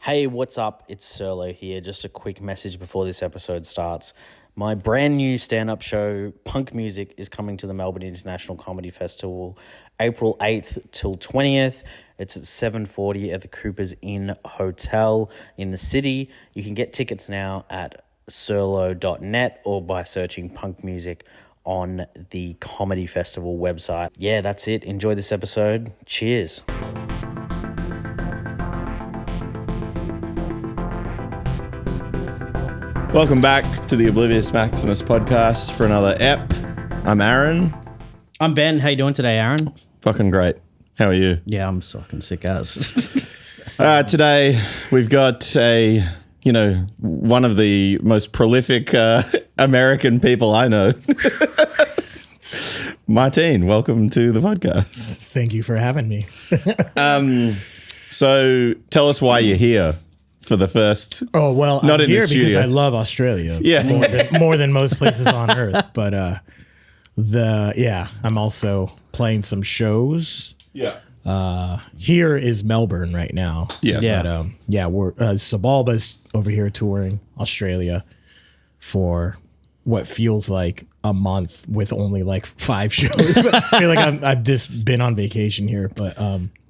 Hey, what's up? It's Serlo here. Just a quick message before this episode starts. My brand new stand-up show, Punk Music, is coming to the Melbourne International Comedy Festival April 8th till 20th. It's at 7:40 at the Coopers Inn Hotel in the city. You can get tickets now at serlo.net or by searching Punk Music on the Comedy Festival website. Yeah, that's it. Enjoy this episode. Cheers. Welcome back to the Oblivious Maximus podcast for another ep. I'm Aaron. I'm Ben. How you doing today, Aaron? Fucking great. How are you? Yeah, I'm fucking sick as. Today we've got one of the most prolific American people I know. Martín, welcome to the podcast. Thank you for having me. So tell us why you're here. For the first, I'm here because I love Australia. Yeah, more than most places on earth. But I'm also playing some shows. Yeah. Here is Melbourne right now. Yes. But we're Xibalba's over here touring Australia for what feels like a month with only like 5 shows. I feel like I've just been on vacation here. But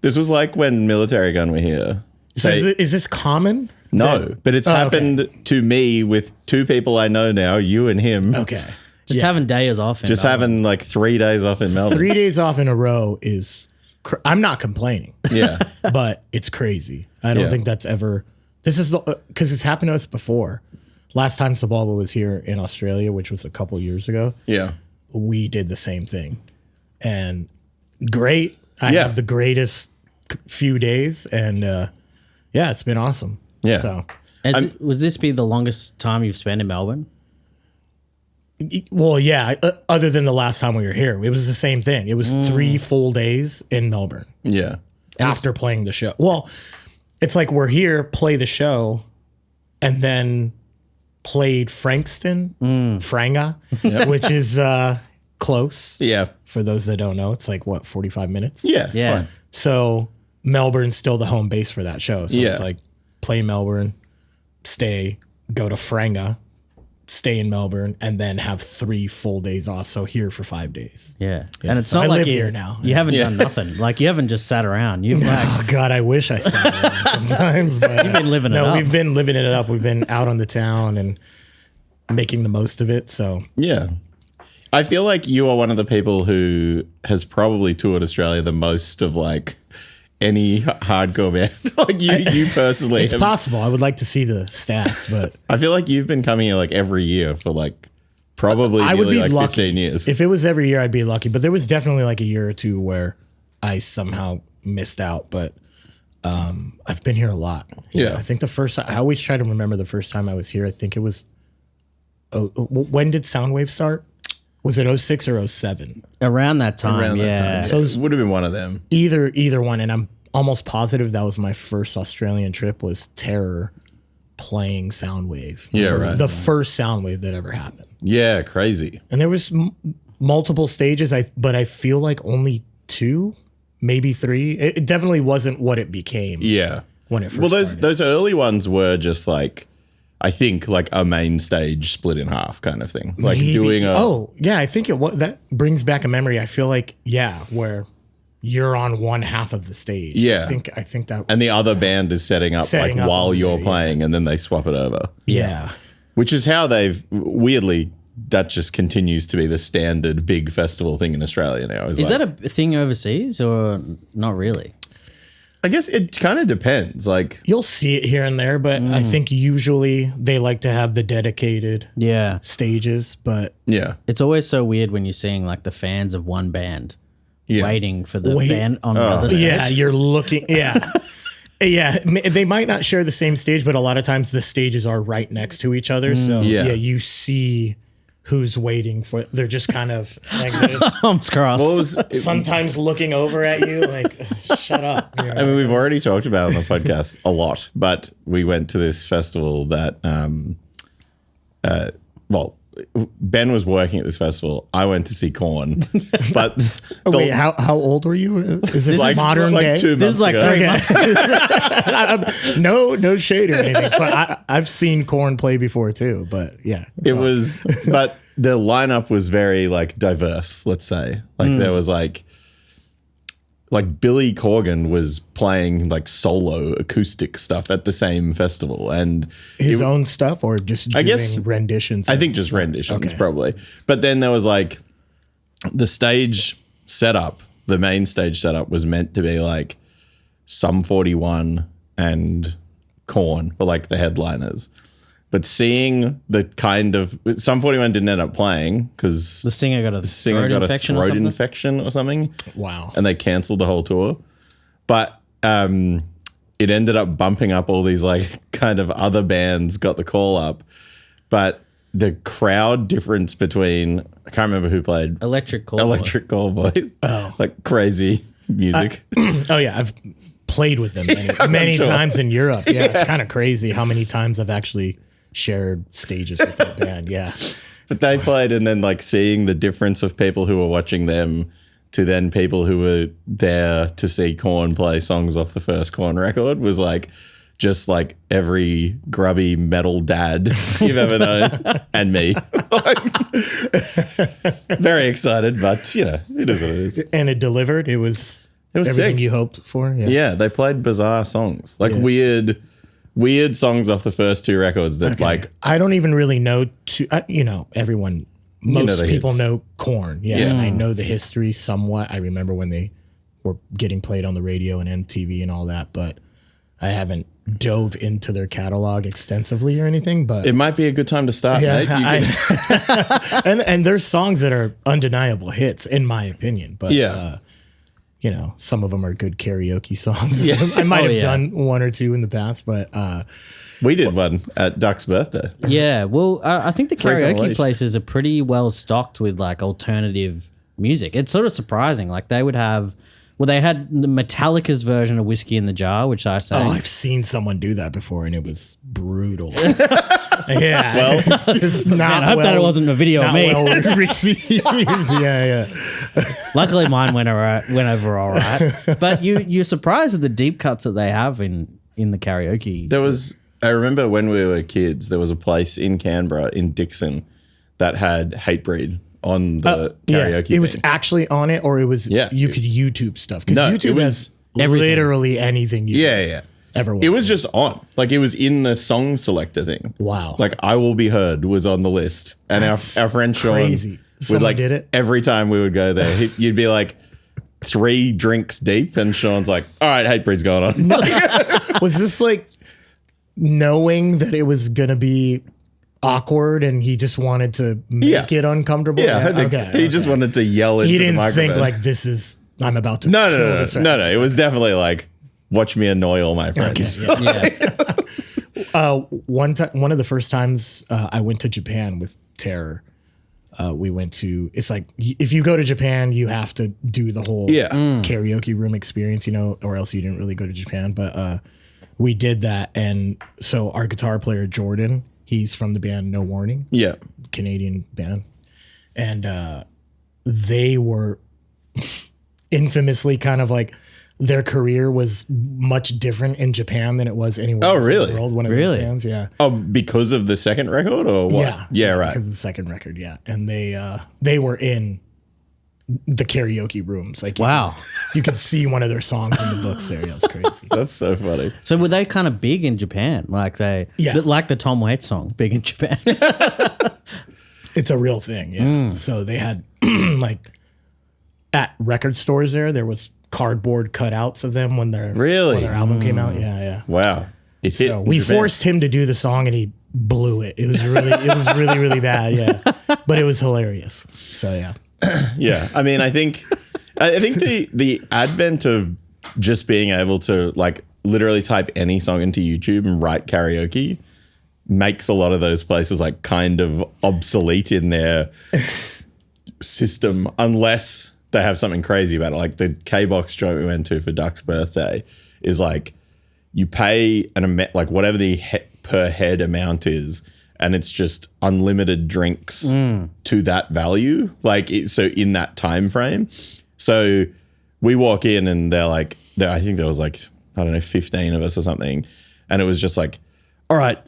This was like when Military Gun were here. so is this common? No, but it's happened to me with 2 people I know now, you and him. Okay. Just having days off. Just having like 3 days off in Melbourne. 3 days off in a row is, I'm not complaining. Yeah. But it's crazy. I don't think that's ever, this is because it's happened to us before. Last time Xibalba was here in Australia, which was a couple years ago, Yeah. we did the same thing. And great. I have the greatest few days. And it's been awesome. Yeah. So, Was this be the longest time you've spent in Melbourne? well, yeah, other than the last time we were here, it was the same thing. It was 3 full days in Melbourne. Yeah. After playing the show. Well, it's like we're here, play the show, and then played Frankston, Franga, which is close. Yeah. For those that don't know, it's like, 45 minutes? Yeah. It's fine. So Melbourne's still the home base for that show. So it's like play Melbourne, stay, go to Franga, stay in Melbourne, and then have 3 full days off. So here for 5 days. Yeah. And it's So not I like live you, here now. You haven't done nothing. Like you haven't just sat around. You've Oh God, I wish I sat around sometimes, but You've been living it up. we've been living it up. We've been out on the town and making the most of it. So Yeah. I feel like you are one of the people who has probably toured Australia the most of like any hardcore band. Like you personally. it's possible. I would like to see the stats, but I feel like you've been coming here like every year for like probably I would nearly be like lucky. 15 years. If it was every year, I'd be lucky. But there was definitely like a year or two where I somehow missed out. But I've been here a lot. Yeah. I think I always try to remember the first time I was here. I think it was, when did Soundwave start? Was it 06 or 07? around that time. Around that time. So it would have been one of them. Either one. And I'm almost positive that was my first Australian trip, was Terror playing Soundwave. Yeah, right. The first Soundwave that ever happened. Yeah, crazy. And there was multiple stages, but I feel like only 2, maybe 3. It definitely wasn't what it became. Yeah. When it first Well, started. those early ones were just like, I think like a main stage split in half kind of thing. Like Maybe- doing a I think that brings back a memory. I feel like, where you're on one half of the stage. Yeah. I think that. and the other band is setting up Setting like up while over you're there, playing and then they swap it over. yeah. Which is how they've weirdly that just continues to be the standard big festival thing in Australia now. Is that a thing overseas or not really? I guess it kind of depends. Like You'll see it here and there, but I think usually they like to have the dedicated Yeah. stages. But yeah. It's always so weird when you're seeing like the fans of one band Yeah. waiting for the band on the other stage. yeah, you're looking. Yeah. Yeah, they might not share the same stage, but a lot of times the stages are right next to each other. So Yeah. you see who's waiting for. They're just kind of like this, Arms crossed. What was sometimes looking over at you, like, shut up. You know? I mean, we've already talked about it on the podcast a lot, but we went to this festival that Ben was working at this festival. I went to see Korn, but Wait, how old were you? Is this like modern like day? 2 months This is like ago. 3 months. No shade or anything. But I've seen Korn play before too. But yeah, It was, but the lineup was very like diverse. Let's say like there was like Billy Corgan was playing like solo acoustic stuff at the same festival, and his own stuff or just doing guess- renditions. I of think just stuff? renditions Okay. probably. But then there was like the stage setup. The main stage setup was meant to be like Sum 41 and Korn were like the headliners. But seeing the kind of Sum 41 didn't end up playing because The singer got a singer throat got infection a or throat something. infection or something. Wow. And they canceled the whole tour. But it ended up bumping up all these like kind of other bands got the call up. But the crowd difference between, I can't remember who played Electric Call. Electric Callboy. Like crazy music. Oh yeah, I've played with them many sure. times in Europe. Yeah, it's kind of crazy how many times I've actually shared stages with that band. Yeah. But they played, and then like seeing the difference of people who were watching them to then people who were there to see Korn play songs off the first Korn record was like just like every grubby metal dad you've ever known and me. Very excited, but you know, it is what it is. And it delivered. It was everything sick. you hoped for. Yeah. Yeah, they played bizarre songs, like weird songs off the first 2 records that like I don't even really know everyone, most the people hits. know Korn. Yeah. Yeah. And I know the history somewhat. I remember when they were getting played on the radio and MTV and all that, but I haven't dove into their catalog extensively or anything, but it might be a good time to start, mate. You can- and there's songs that are undeniable hits in my opinion, but Yeah. some of them are good karaoke songs. Yeah. I might have done 1 or 2 in the past, but we did one at Duck's birthday. Yeah, well, I think the Freak on a karaoke leash. places are pretty well stocked with like alternative music. It's sort of surprising. Like they would have, well, they had the Metallica's version of Whiskey in the Jar, which I sang. I've seen someone do that before, and it was brutal. Yeah, well, it's just not. Man, I hope that it wasn't a video of not me. well received. Yeah. Luckily, mine went over all right. But you're surprised at the deep cuts that they have in the karaoke. There was, I remember when we were kids, there was a place in Canberra in Dixon that had Hatebreed on the karaoke. It was thing. actually on it, or it was. Yeah. You could YouTube stuff because No, YouTube it has was everything. literally anything. You yeah. ever want. It was just on. Like it was in the song selector thing. Wow. Like I Will Be Heard was on the list. And our friend Sean crazy. would Someone like did it? every time we would go there, you'd be like 3 drinks deep and Sean's like, all right, Hatebreed's going on. Was this like knowing that it was gonna be awkward and he just wanted to make it uncomfortable? Yeah, I think so. He just wanted to yell into He the didn't microphone. think like this is I'm about to No, kill no. this right No. It was definitely like, watch me annoy all my friends. Yeah. One of the first times I went to Japan with Terror, we went to. It's like if you go to Japan, you have to do the whole karaoke room experience, or else you didn't really go to Japan. But we did that, and so our guitar player Jordan, he's from the band No Warning, Yeah. Canadian band, and they were infamously kind of like. Their career was much different in Japan than it was anywhere else really? in the world. One of Really? those bands, yeah. Oh, because of the second record or what? Yeah, right. Because of the second record, yeah. And they were in the karaoke rooms. Like Wow. you could see one of their songs in the books there. Yeah, it's crazy. That's so funny. So were they kind of big in Japan? Like like the Tom Waits song, big in Japan. It's a real thing, yeah. So they had like at record stores there was cardboard cutouts of them when their album came out. Yeah. Wow. It hit. So in we Japan. forced him to do the song and he blew it. It was really bad, yeah. But it was hilarious. So yeah. Yeah. I mean, I think the advent of just being able to like literally type any song into YouTube and write karaoke makes a lot of those places like kind of obsolete in their system unless they have something crazy about it. Like the K-Box joint we went to for Duck's birthday is like you pay an amount, like whatever the per head amount is, and it's just unlimited drinks to that value. Like, so in that time frame. So we walk in and they're like, I think there was like, I don't know, 15 of us or something. And it was just like, all right,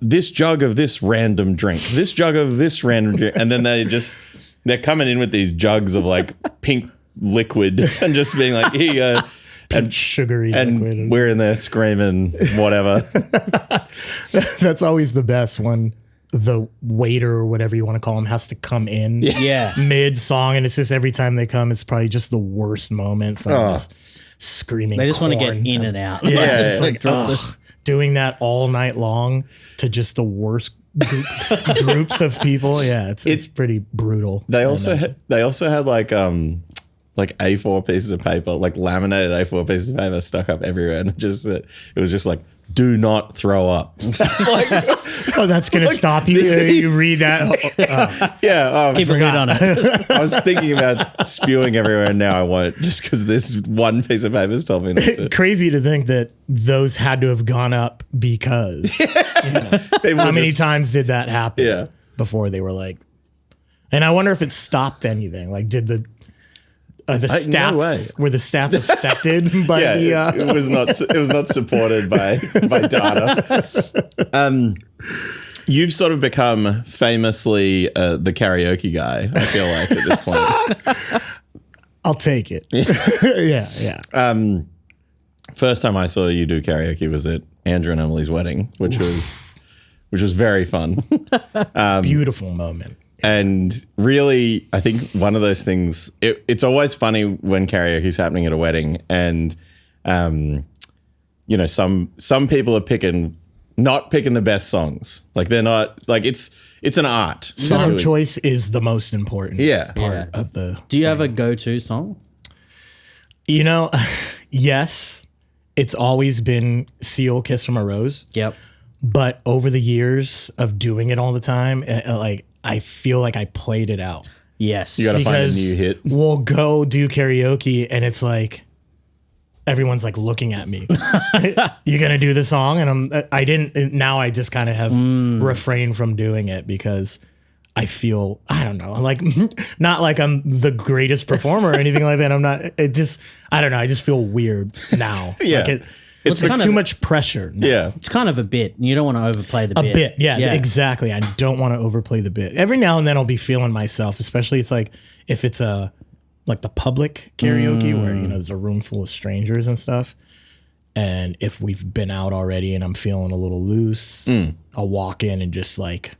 this jug of this random drink, this jug of this random drink. And then they're coming in with these jugs of like pink liquid and just being like, here you go. And sugary and liquid. We're in there screaming whatever. That's always the best when the waiter or whatever you want to call him has to come in Yeah. mid song, and it's just every time they come, it's probably just the worst moments. Just screaming. They just want to get corn. in and out. Yeah, Just like drop the- doing that all night long to just the worst groups of people. Yeah, it's pretty brutal. They also had like A4 pieces of paper, like laminated A4 pieces of paper stuck up everywhere, and it was just like, do not throw up. Oh, that's gonna stop you. You read that. Keep a lid on it. I was thinking about spewing everywhere, and now I won't, just because this one piece of paper has told me not to. Crazy to think that those had to have gone up because how many times did that happen? Yeah. Before they were like, and I wonder if it stopped anything. Like, did the no way. stats were the stats affected by Yeah, the? it was not supported by data. You've sort of become famously the karaoke guy, I feel like, at this point. I'll take it. Yeah. First time I saw you do karaoke was at Andrew and Emily's wedding, which was very fun. Beautiful moment. And really, I think one of those things, it's always funny when karaoke is happening at a wedding, and some people are not picking the best songs. Like, they're not, like, it's an art. Song choice is the most important part of the. Do you have a go-to song? Yes, it's always been Seal, Kiss from a Rose. Yep. But over the years of doing it all the time, I feel like I played it out. Yes. You got to find a new hit. We'll go do karaoke and it's like everyone's like looking at me. You gonna do the song? And I didn't. Now I just kind of have refrained from doing it because I feel, I don't know, like not like I'm the greatest performer or anything like that. I'm not. I don't know. I just feel weird now. Yeah. Like It's there's kind too of- much pressure now. Yeah. It's kind of a bit. You don't want to overplay the A bit. bit, yeah, exactly. I don't want to overplay the bit. Every now and then I'll be feeling myself, especially it's like if it's like the public karaoke where there's a room full of strangers and stuff. And if we've been out already and I'm feeling a little loose, I'll walk in and just like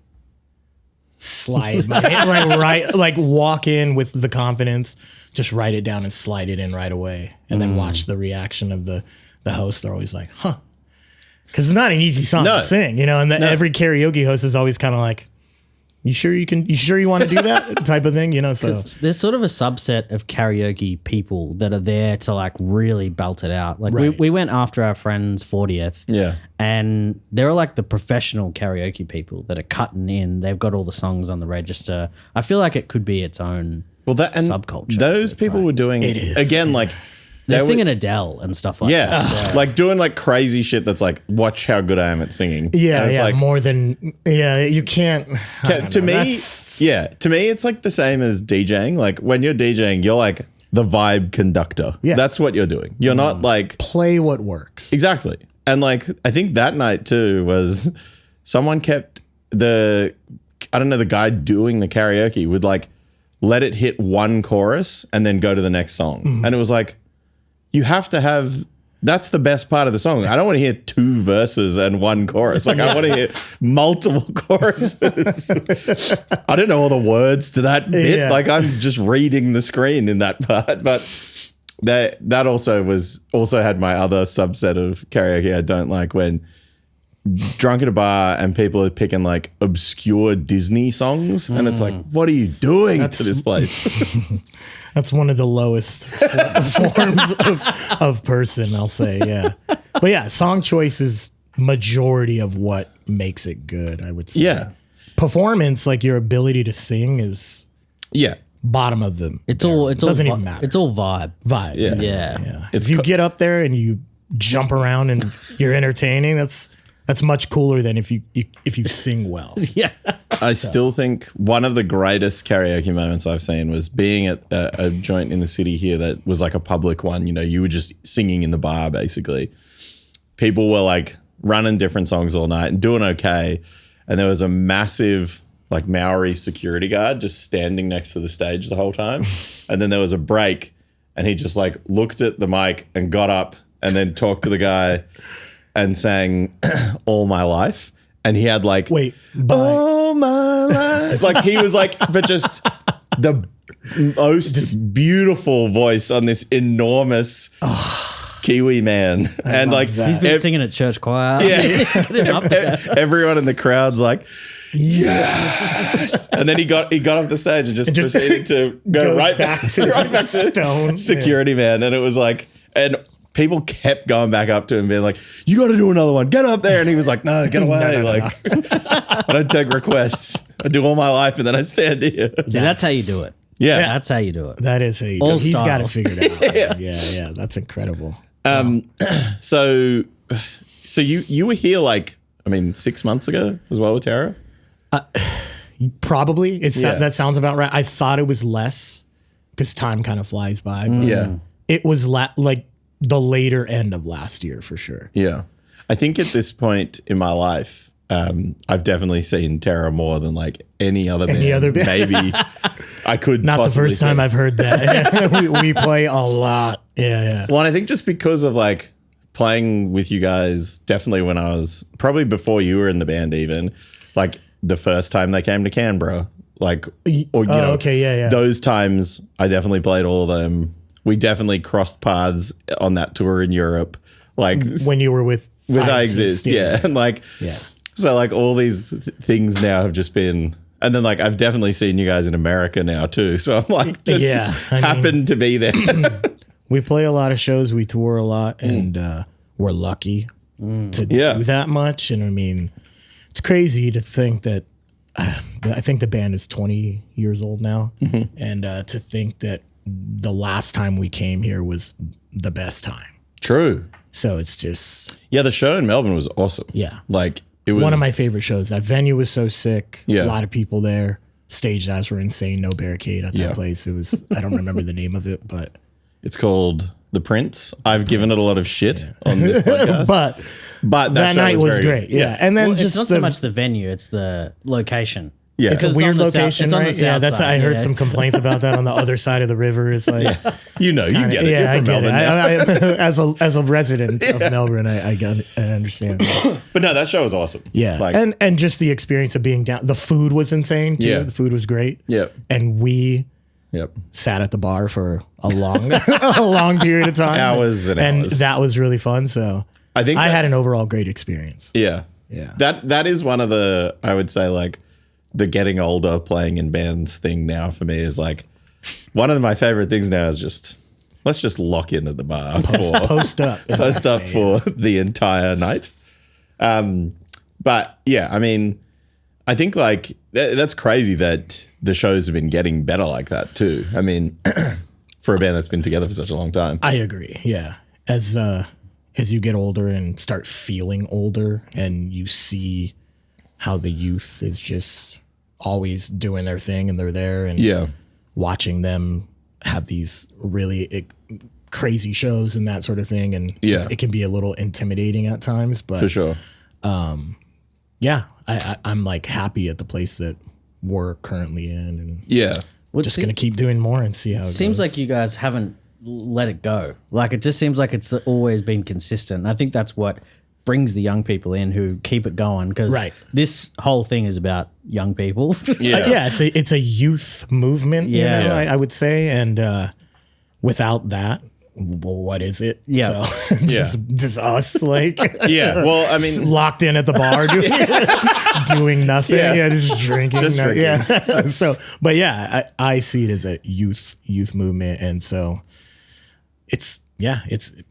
slide my hand, like walk in with the confidence, just write it down and slide it in right away, and then watch the reaction of the host. They're always like, huh. Because it's not an easy song to sing, and every karaoke host is always kind of like, you sure you want to do that type of thing, so. There's sort of a subset of karaoke people that are there to like really belt it out. Like Right. we went after our friend's 40th. Yeah. And they're like the professional karaoke people that are cutting in. They've got all the songs on the register. I feel like it could be its own subculture. Those people were doing is. again, like They're they were- singing Adele and stuff like that. like doing like crazy shit that's like, watch how good I am at singing. Yeah, And it's like, more than, you can't. I don't to know, me, that's- to me, it's like the same as DJing. Like when you're DJing, you're like the vibe conductor. Yeah. That's what you're doing. You're not like, play what works. exactly. And like, I think that night too was someone kept the guy doing the karaoke would like let it hit one chorus and then go to the next song. And it was like, you have to have, that's the best part of the song. I don't want to hear two verses and one chorus. Like I want to hear multiple choruses. I don't know all the words to that bit. Yeah. Like I'm just reading the screen in that part. But that also had my other subset of karaoke I don't like, when drunk at a bar and people are picking like obscure Disney songs. And it's like, what are you doing to this place? That's one of the lowest forms of person, I'll say. Yeah. But yeah, song choice is majority of what makes it good, I would say. Yeah. Performance, like your ability to sing, is Yeah. bottom of them. It's all Doesn't even matter. It's all vibe. Vibe. Yeah. Yeah. Yeah. It's If you get up there and you jump around and you're entertaining, that's That's much cooler than if you sing well. Yeah. I still think one of the greatest karaoke moments I've seen was being at a joint in the city here that was like a public one. You know, you were just singing in the bar basically. People were like running different songs all night and doing okay. And there was a massive like Maori security guard just standing next to the stage the whole time. And then there was a break and he just like looked at the mic and got up and then talked to the guy and sang All My Life. And he had like, all my life. Like he was like, but just the most beautiful voice on this enormous Kiwi man. And like, He's been singing at church choir. yeah, everyone in the crowd's like, yes. And then he got off the stage and just proceeded to go right back to Stone security man. And it was like, and people kept going back up to him being like, you got to do another one. Get up there. And he was like, no, get away. No. I don't take requests. I do all my life and then I stand here. See, that's how you do it. Yeah. That's how you do it. That is a All he's style. got it figured out. Yeah. That's incredible. So you were here like, 6 months ago as well with Tara? Probably. Yeah. That sounds about right. I thought it was less because time kind of flies by. But Yeah. it was like the later end of last year for sure. Yeah. I think at this point in my life, I've definitely seen Tara more than like any other band. Maybe I could Not the possibly first time say. I've heard that. we play a lot. Yeah. Well, and I think just because of like playing with you guys, definitely when I was probably before you were in the band, even like the first time they came to Canberra, like, or okay, yeah. those times I definitely played all of them. We definitely crossed paths on that tour in Europe, like When you were with I Exist, yeah, and like, Yeah. So like all these things now have just been. And then like I've definitely seen you guys in America now too. So I'm like just happened to be there. We play a lot of shows, we tour a lot, and we're lucky to do that much. And it's crazy to think that I think the band is 20 years old now. And to think that the last time we came here was the best time. True. So it's just Yeah, the show in Melbourne was awesome. Yeah. Like it was one of my favorite shows. That venue was so sick. Yeah. A lot of people there. Stage dives were insane. No barricade at that place. It was, I don't remember the name of it, but It's called The Prince. I've given it a lot of shit on this podcast. but that show night was very great. good. Yeah. And then Well, just it's not so much the venue, it's the location. Yeah. it's a It's weird on the south- location, it's on the right? Yeah, south that's side, I heard yeah. some complaints about that on the other side of the river. It's like, You get it. yeah, I You're from get Melbourne it. now. As a resident of Melbourne, I got it. I understand. But no, that show was awesome. Yeah, Like, and just the experience of being down. The food was insane too. Yeah. The food was great. Yep. And we Yep. sat at the bar for a long, a long period of time. Hours and and hours. that was really fun. So I think I that- had an overall great experience. Yeah. Yeah. That is one of the, I would say, like, the getting older playing in bands thing now for me is like, one of my favorite things now is just, let's just lock in at the bar Post up. as they post up say. for the entire night. But yeah, I think like that's crazy that the shows have been getting better like that too. For a band that's been together for such a long time. I agree. Yeah. As you get older and start feeling older and you see how the youth is just always doing their thing and they're there and Yeah. watching them have these really crazy shows and that sort of thing. And Yeah. it can be a little intimidating at times, but For sure. yeah, I'm like happy at the place that we're currently in and Yeah. just going to keep doing more and see how it Seems goes. like you guys haven't let it go. Like it just seems like it's always been consistent. I think that's what brings the young people in who keep it going because Right. this whole thing is about young people. Yeah. it's a youth movement. Yeah. You know, Yeah. I would say, and without that, well, what is it? Yeah. So, just us, like Yeah. Well, locked in at the bar doing nothing. Yeah. Yeah, just drinking. Just drinking. Yeah. So, but yeah, I see it as a youth movement, and so it's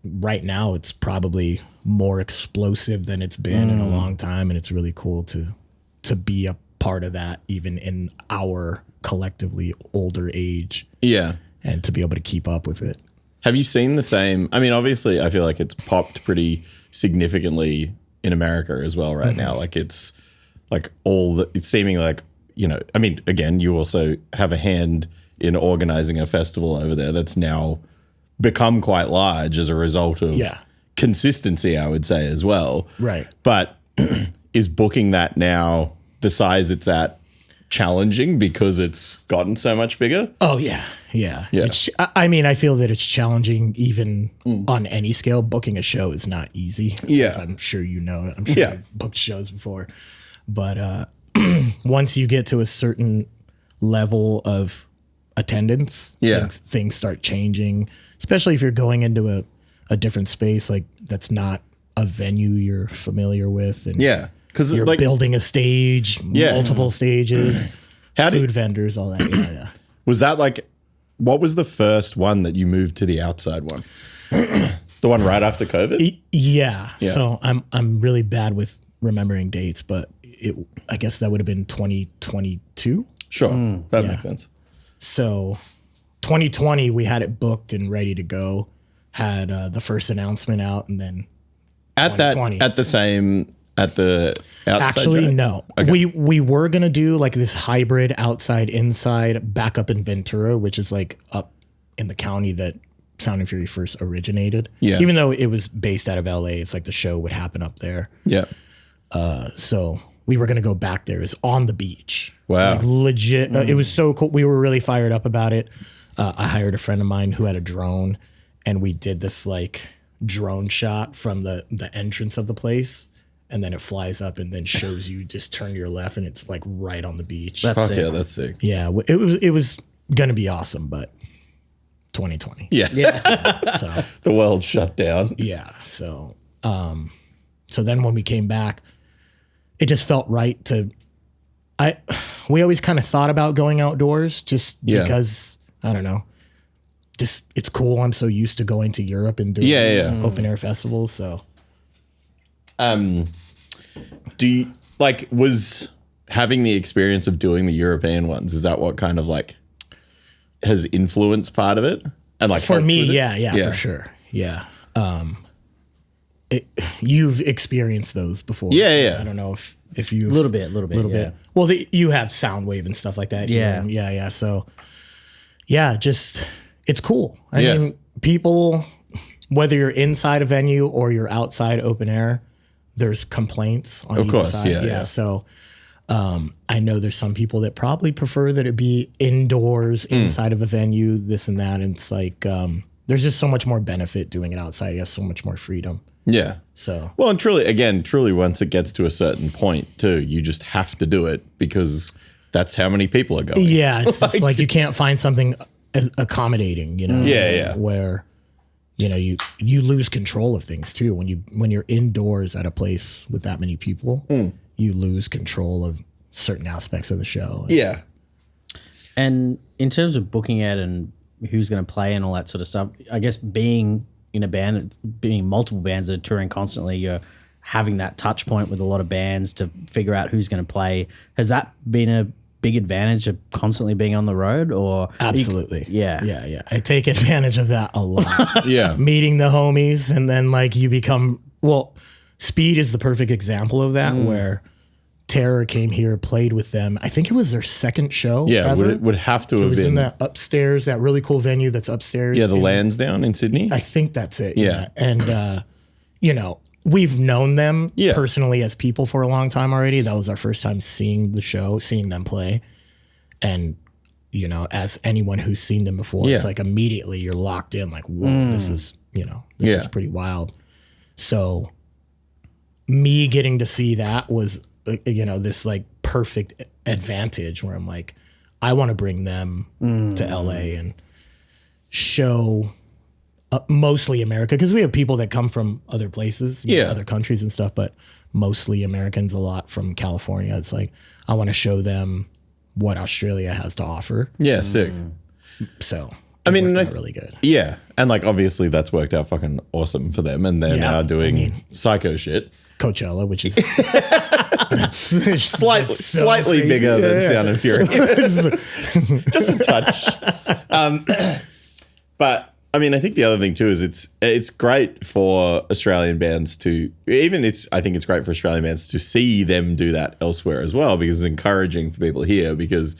right now it's probably more explosive than it's been in a long time, and it's really cool to be a part of that, even in our collectively older age, Yeah. and to be able to keep up with it. Have you seen the same? Obviously, I feel like it's popped pretty significantly in America as well right now. Like it's like it's seeming like, you know, I mean, again, you also have a hand in organizing a festival over there that's now become quite large as a result of consistency, I would say, as well. Right. But is booking that now the size it's at challenging because it's gotten so much bigger? Oh, yeah. I mean, I feel that it's challenging even on any scale. Booking a show is not easy. Yeah. As I'm sure you know. I'm sure you've booked shows before. But once you get to a certain level of attendance, things start changing, especially if you're going into a different space like that's not a venue you're familiar with. And because you're like building a stage, multiple stages, food vendors, all that. Yeah. Was that like, what was the first one that you moved to the outside one? The one right after COVID? Yeah. So I'm really bad with remembering dates, but I guess that would have been 2022. Sure. That makes sense. So 2020, we had it booked and ready to go, had the first announcement out, and then At the outside actually, show? no. Okay. We were going to do like this hybrid outside inside back up in Ventura, which is like up in the county that Sound and Fury first originated. Yeah. Even though it was based out of LA, it's like the show would happen up there. Yeah. So we were going to go back there. It's on the beach. Wow. Like legit. It was so cool. We were really fired up about it. I hired a friend of mine who had a drone, and we did this like drone shot from the entrance of the place. And then it flies up and then shows you just turn to your left, and it's like right on the beach. That's Fuck sick. yeah, that's sick. Yeah, it was going to be awesome, but 2020. Yeah. So The world shut down. yeah. So then when we came back, it just felt right to. We always kind of thought about going outdoors just because I don't know. Just it's cool. I'm so used to going to Europe and doing open air festivals. So do you like was having the experience of doing the European ones? Is that what kind of like has influenced part of it? And like for me, with it? yeah, for sure. Yeah. You've experienced those before. Yeah. I don't know if you A little bit. Yeah. Well, you have Soundwave and stuff like that. Yeah. Yeah. So, yeah, just it's cool. I Yeah. mean, people, whether you're inside a venue or you're outside open air, there's complaints on Of either course, side. yeah. So, I know there's some people that probably prefer that it be indoors, inside of a venue, this and that. And it's like, there's just so much more benefit doing it outside. You have so much more freedom. Yeah. So, Well, and truly, once it gets to a certain point, too, you just have to do it because that's how many people are going. yeah, it's just like you can't find something as accommodating, Yeah. where you lose control of things too when you're indoors at a place with that many people. You lose control of certain aspects of the show. Yeah. And in terms of booking it and who's going to play and all that sort of stuff, I guess being in a band, being multiple bands that are touring constantly, you're having that touch point with a lot of bands to figure out who's going to play. Has that been a big advantage of constantly being on the road? Or Absolutely. Yeah. I take advantage of that a lot. Yeah. Meeting the homies, and then like you become Speed is the perfect example of that, where Terror came here, played with them. I think it was their second show. Yeah. ever. Would have to It have was been. in that upstairs, that really cool venue that's upstairs. The in- Lansdowne in Sydney. I think that's it. Yeah. And, we've known them Yeah. personally as people for a long time already. That was our first time seeing the show, seeing them play. And, as anyone who's seen them before, it's Yeah. like immediately you're locked in, like, whoa, this is, this is pretty wild. So me getting to see that was, this like perfect advantage where I'm like, I want to bring them to LA and show mostly America, because we have people that come from other places, other countries and stuff, but mostly Americans, a lot from California. It's like, I want to show them what Australia has to offer. Yeah. Sick. So I mean, worked out really good. Yeah. And like, obviously that's worked out fucking awesome for them. And they're now doing psycho shit. Coachella, which is Slightly crazy. bigger than Sound and Fury. Just a touch. But I mean, I think the other thing too is it's great for Australian bands to I think it's great for Australian bands to see them do that elsewhere as well, because it's encouraging for people here. Because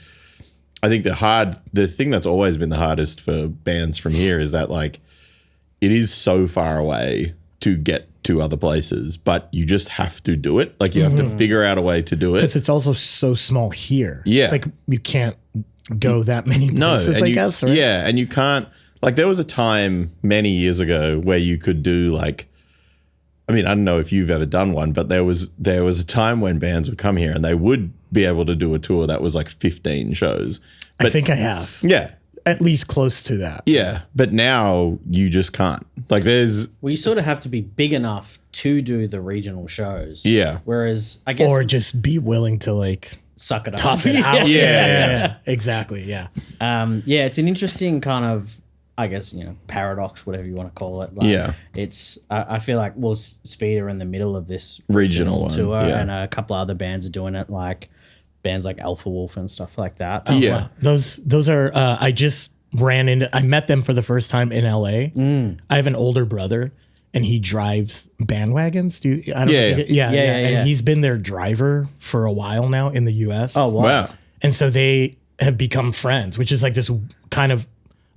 I think the thing that's always been the hardest for bands from here is that like it is so far away to get to other places, but you just have to do it. Like you have to figure out a way to do it. Because it's also so small here. Yeah. It's like you can't go that many places, I guess, right? Yeah, and you can't, like there was a time many years ago where you could do like, I mean, I don't know if you've ever done one, but there was a time when bands would come here and they would be able to do a tour that was like 15 shows. I think I have. Yeah. At least close to that. Yeah, but now you just can't. Like there's... Well, you sort of have to be big enough to do the regional shows. Yeah. Whereas, I guess... Or just be willing to like... suck it up. tough it out. Yeah. Exactly, yeah. Yeah, it's an interesting kind of, I guess, paradox, whatever you want to call it. Like, Yeah. It's, I feel like, Speed are in the middle of this Regional one, tour, yeah. and a couple other bands are doing it, like bands like Alpha Wolf and stuff like that. Yeah. Those are I just I met them for the first time in LA. I have an older brother and he drives bandwagons. I don't know. Yeah. And he's been their driver for a while now in the US. Oh, Wow. And so they have become friends, which is like this kind of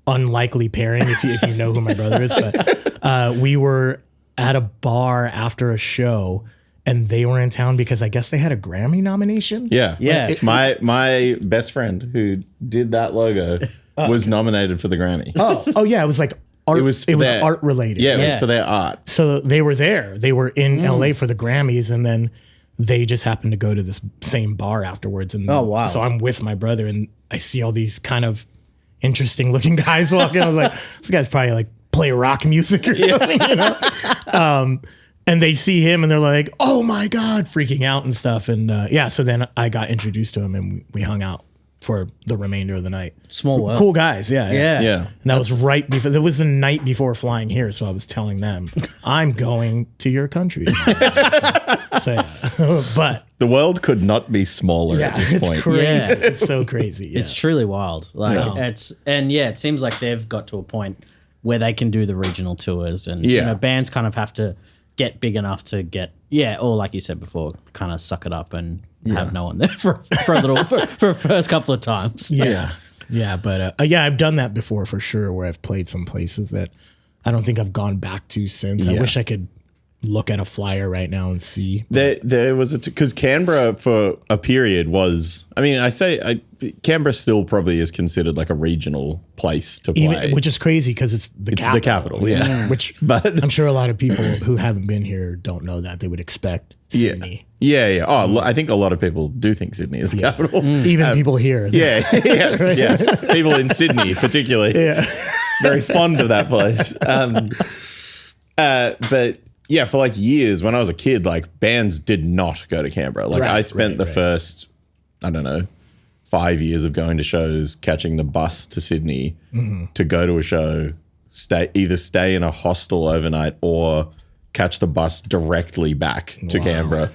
unlikely pairing if you know who my brother is. But we were at a bar after a show and they were in town because I guess they had a Grammy nomination. Yeah. Yeah. My best friend who did that logo was nominated for the Grammy. Oh yeah, it was like art. It was art related. Yeah, it was Yeah. for their art. So they were there. They were in LA for the Grammys, and then they just happened to go to this same bar afterwards. And Oh, wow. So I'm with my brother, and I see all these kind of interesting looking guys walking. I was like, this guy's probably like play rock music or something, and they see him and they're like, oh my God, freaking out and stuff. And so then I got introduced to him and we hung out for the remainder of the night. Small world. Cool guys. Yeah. Yeah. And that was right before, that was the night before flying here. So I was telling them, I'm going to your country tonight. But The world could not be smaller at this it's point. crazy. Yeah. It's so crazy. Yeah. It's truly wild. Like No. it seems like they've got to a point where they can do the regional tours, and Yeah. bands kind of have to get big enough to get or like you said before, kind of suck it up and have no one there for a little for a first couple of times. Yeah. Yeah. But I've done that before for sure, where I've played some places that I don't think I've gone back to since. I Yeah. wish I could look at a flyer right now and see. There was because Canberra for a period was, I mean, Canberra still probably is considered like a regional place to play. Which is crazy because it's the capital. yeah. Which But- I'm sure a lot of people who haven't been here don't know that. They would expect Sydney. Yeah. Oh, I think a lot of people do think Sydney is the capital. Even people here. Yeah. Yes. Yeah. People in Sydney, particularly. Yeah. Very fond of that place. But yeah, for like years when I was a kid, like bands did not go to Canberra. Like I spent the first, I don't know, 5 years of going to shows, catching the bus to Sydney to go to a show, either stay in a hostel overnight or catch the bus directly back to Canberra.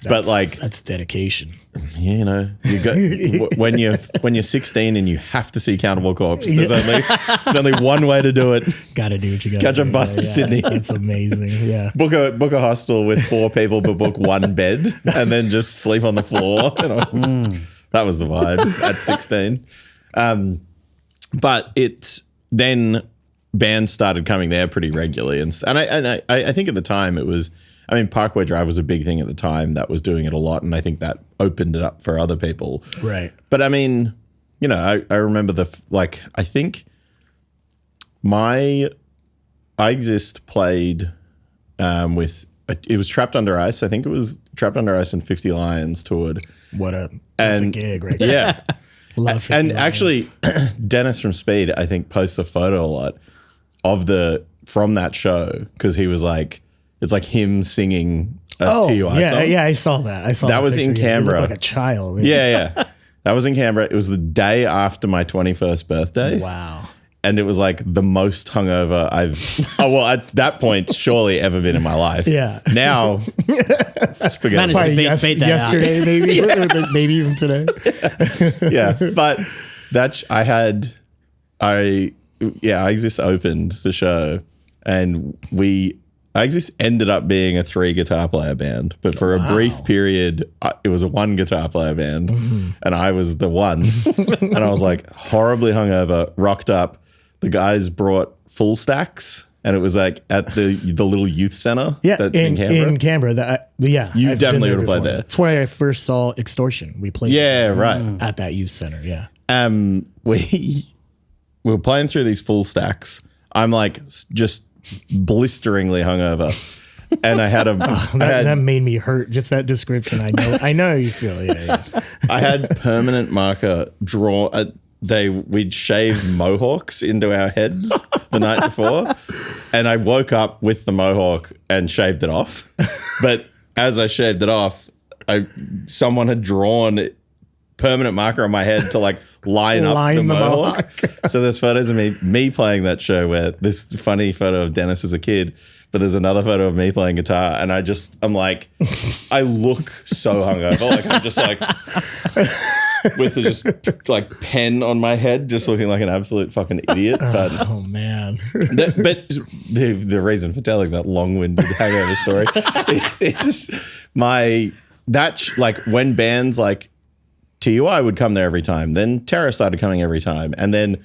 But like that's dedication. you go when you're 16 and you have to see Cannibal Corpse. There's only one way to do it. Got to do what you got. Catch a bus to Sydney. That's amazing. Yeah. Book a hostel with 4 people, but book one bed, and then just sleep on the floor. That was the vibe at 16. But then bands started coming there pretty regularly, and I think at the time it was. I mean, Parkway Drive was a big thing at the time that was doing it a lot, and I think that opened it up for other people. Right. But I mean, I remember I think I Exist played with, it was Trapped Under Ice. I think it was Trapped Under Ice and 50 Lions toured. That's a gig right there. Yeah. Love 50 And Lions. actually, Dennis from Speed, I think, posts a photo a lot from that show, because he was like, it's like him singing a TUI song. Yeah, I saw that. That was in picture. Yeah, he looked Canberra. like a child. Yeah. That was in Canberra. It was the day after my 21st birthday. Wow. And it was like the most hungover at that point, surely ever been in my life. Yeah. Now, let's forget Managed it. to beat that out. yesterday, maybe, or maybe even today. Yeah. But Exist opened the show, and Exist ended up being a 3 guitar player band, but for a brief period, it was a 1 guitar player band, and I was the one. And I was like horribly hungover, rocked up. The guys brought full stacks, and it was like at the little youth center. Yeah, that's in Canberra. You You definitely would have played there. That's where I first saw Extortion. We played at that youth center. Yeah. We were playing through these full stacks. I'm like just blisteringly hungover, and I had that made me hurt. Just that description. I know how you feel. Yeah. I had permanent marker draw. We'd shaved mohawks into our heads the night before, and I woke up with the mohawk and shaved it off. But as I shaved it off, someone had drawn permanent marker on my head to like line up the mohawk. So there's photos of me playing that show, where this funny photo of Dennis as a kid, but there's another photo of me playing guitar, and I'm like, I look so hungover. Like I'm just like with just like pen on my head, just looking like an absolute fucking idiot. But oh man. But the reason for telling that long-winded hangover story is like when bands like TUI would come there every time. Then Terror started coming every time. And then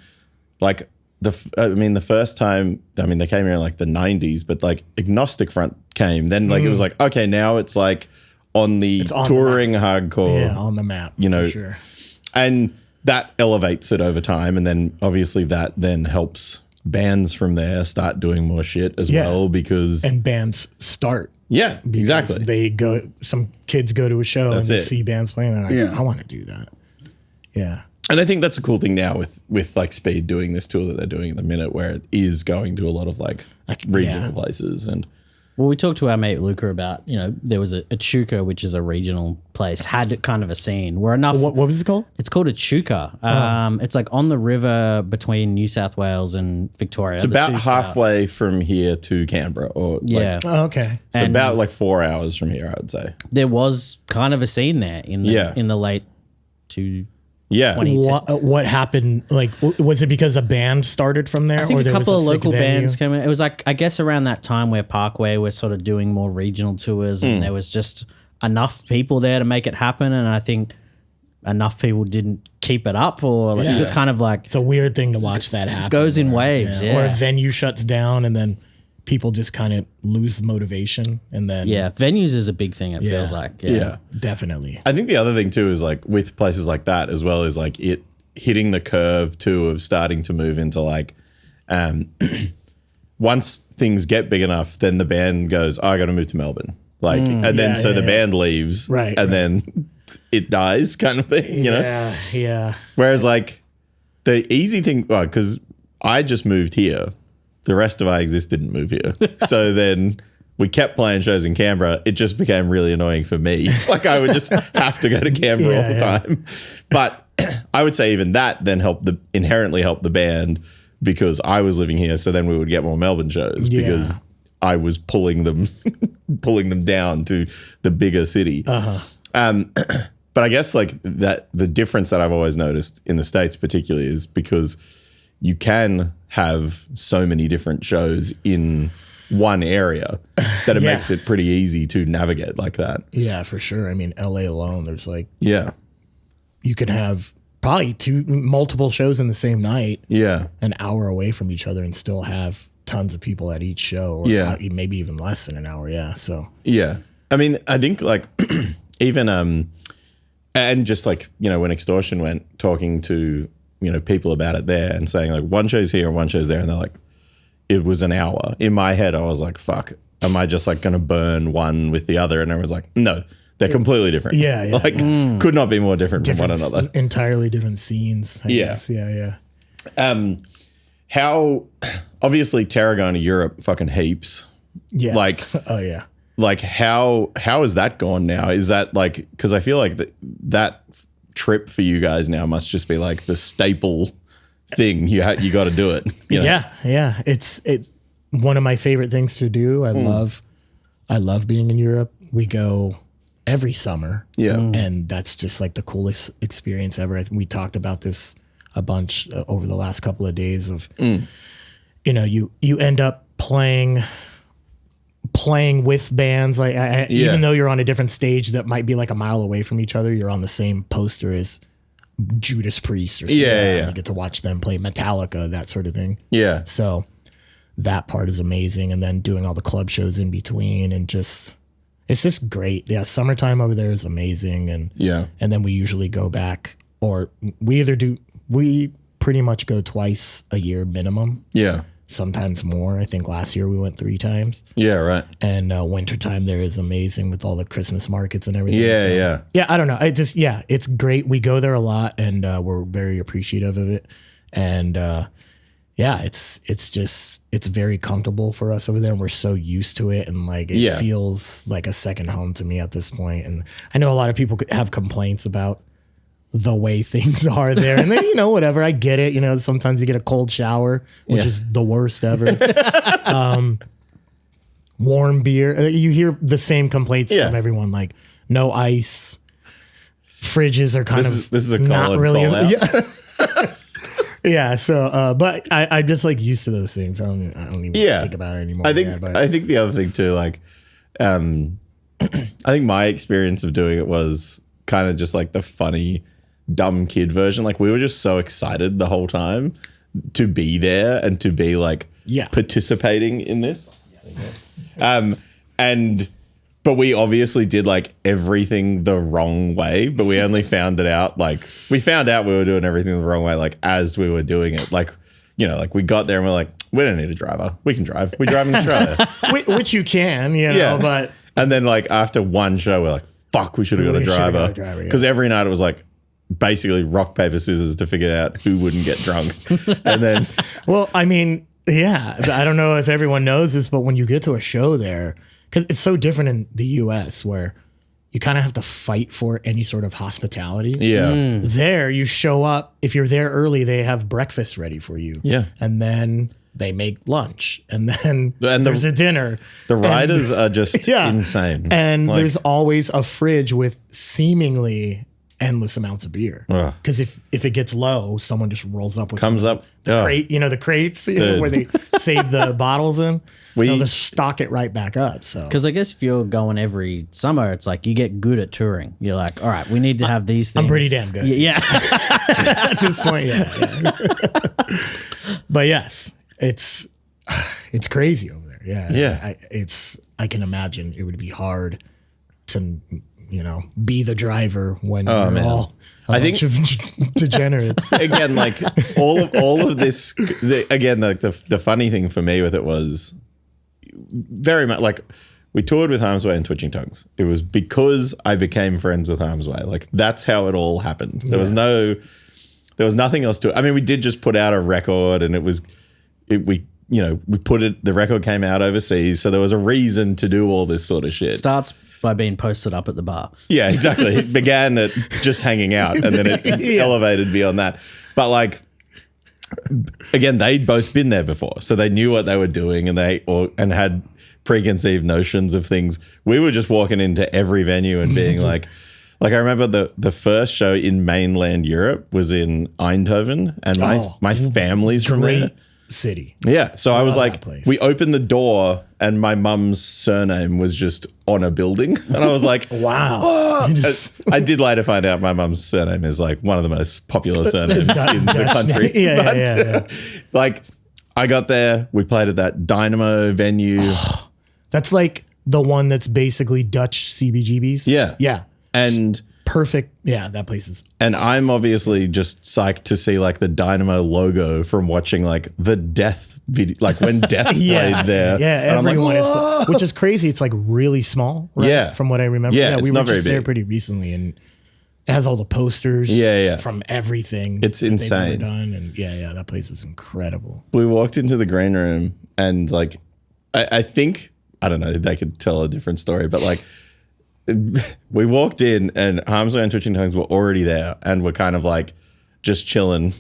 like the first time, they came here in like the 90s, but like Agnostic Front came. Then like it was like, okay, now it's like on the touring hardcore. Yeah, on the map. For sure. And that elevates it over time. And then obviously that then helps bands from there start doing more shit as well, because and bands start. Yeah, exactly. They go. Some kids go to a show and they see bands playing. And they're like, I want to do that. Yeah, and I think that's a cool thing now with like Speed doing this tour that they're doing at the minute, where it is going to a lot of like regional places. And well, we talked to our mate Luca about, there was a Chuka, which is a regional place, had kind of a scene where enough. What was it called? It's called a Chuka. It's like on the river between New South Wales and Victoria. It's about halfway from here to Canberra, or okay. So about like 4 hours from here, I would say. There was kind of a scene there in the late 2010. What happened? Like, was it because a band started from there? I think or a couple of local bands came came in. It was like, I guess around that time where Parkway was sort of doing more regional tours, and there was just enough people there to make it happen. And I think enough people didn't keep it up, or it was kind of like, it's a weird thing to watch that happen. Goes in waves. Or a venue shuts down and then people just kind of lose motivation, and then venues is a big thing. It feels like definitely. I think the other thing too is like with places like that as well, is like it hitting the curve too of starting to move into like once things get big enough, then the band goes, I got to move to Melbourne, like, and then the band leaves, right, and then it dies, kind of thing, you know. Yeah. Whereas like the easy thing, because I just moved here. The rest of I Exist didn't move here. So then we kept playing shows in Canberra. It just became really annoying for me. Like I would just have to go to Canberra all the time. But I would say even that then inherently helped the band, because I was living here. So then we would get more Melbourne shows because I was pulling them down to the bigger city. But I guess like that the difference that I've always noticed in the States particularly is because you can have so many different shows in one area that it makes it pretty easy to navigate like that. Yeah, for sure. I mean, LA alone, there's like, you can have probably multiple shows in the same night. Yeah. An hour away from each other and still have tons of people at each show. Or maybe even less than an hour. Yeah. So, yeah. I mean, I think like even, and just like, when Extortion went talking to, people about it there and saying like one show's here and one show's there, and they're like, it was an hour. In my head, I was like, fuck, am I just like going to burn one with the other? And everyone's like, no, they're completely different. Yeah. Like could not be more different from one another. Entirely different scenes. I guess. Yeah. How, obviously Terror going to Europe fucking heaps. Yeah. Like, oh yeah. Like how is that gone now? Is that like, because I feel like that trip for you guys now must just be like the staple thing. You got to do it. Yeah. It's one of my favorite things to do. I love being in Europe. We go every summer. Yeah. And that's just like the coolest experience ever. We talked about this a bunch over the last couple of days of, you know, you end up playing with bands. Like even though you're on a different stage that might be like a mile away from each other, you're on the same poster as Judas Priest or something. Yeah. You get to watch them play Metallica, that sort of thing. Yeah. So that part is amazing. And then doing all the club shows in between and it's just great. Yeah. Summertime over there is amazing. And then we usually go back, or we pretty much go twice a year minimum. Yeah. Sometimes more. I think last year we went 3 times. Yeah, right. And wintertime there is amazing with all the Christmas markets and everything. Yeah. I don't know. It's great. We go there a lot and we're very appreciative of it. And it's very comfortable for us over there, and we're so used to it, and like it feels like a second home to me at this point. And I know a lot of people have complaints about the way things are there, and then whatever, I get it. Sometimes you get a cold shower, which is the worst ever. Warm beer, you hear the same complaints from everyone, like no ice, fridges are kind of this is a not really call-out. Yeah, so but I'm just like used to those things. I don't even think about it anymore. I think the other thing too, like I think my experience of doing it was kind of just like the funny dumb kid version. Like we were just so excited the whole time to be there and to be like participating in this. But we obviously did like everything the wrong way, but we only found it out, like we found out we were doing everything the wrong way, like as we were doing it. Like, like we got there and we're like, we don't need a driver. We can drive. We drive in Australia. Which you can, but. And then like after one show, we're like, fuck, we should have got a driver. Because every night it was like basically rock, paper, scissors to figure out who wouldn't get drunk. And then. Well, I mean, yeah, I don't know if everyone knows this, but when you get to a show there, because it's so different in the US where you kind of have to fight for any sort of hospitality. Yeah. There, you show up. If you're there early, they have breakfast ready for you. Yeah. And then they make lunch. And then there's a dinner. The riders are just insane. And there's always a fridge with seemingly endless amounts of beer. Because if it gets low, someone just rolls up with the crate, the crates where they save the bottles in. They'll just stock it right back up. So because I guess if you're going every summer, it's like you get good at touring. You're like, all right, we need to have these things. I'm pretty damn good. Yeah. At this point, yeah. But yes, it's crazy over there. Yeah. Yeah. I can imagine it would be hard to be the driver when you're all a bunch of degenerates. Again, like all of this. The funny thing for me with it was very much like we toured with Harm's Way and Twitching Tongues. It was because I became friends with Harm's Way. Like that's how it all happened. There was nothing else to it. I mean, we did just put out a record, and we put it. The record came out overseas, so there was a reason to do all this sort of shit. Starts by being posted up at the bar. Yeah, exactly. It began at just hanging out, and then it elevated beyond that. But like, again, they'd both been there before, so they knew what they were doing, and had preconceived notions of things. We were just walking into every venue and being like I remember the first show in mainland Europe was in Eindhoven, and my family's from there. City. Yeah. So I was like, we opened the door and my mum's surname was just on a building. And I was like, wow. Oh! I did later find out my mum's surname is like one of the most popular surnames in the country. Yeah. Like I got there, we played at that Dynamo venue. That's like the one that's basically Dutch CBGBs. Yeah. Yeah. And perfect. Yeah, that place is. And I'm obviously just psyched to see like the Dynamo logo from watching like the Death video, like when Death played there. Yeah, and everyone I'm like, is, which is crazy. It's like really small, right? Yeah. From what I remember. Yeah, we it's were not very just there big. pretty recently, and it has all the posters. From everything. It's that insane. they've ever done, and that place is incredible. We walked into the green room and like, I think, I don't know, they could tell a different story, but like, we walked in and Harm's Way and Twitching Tongues were already there and we're kind of like just chilling.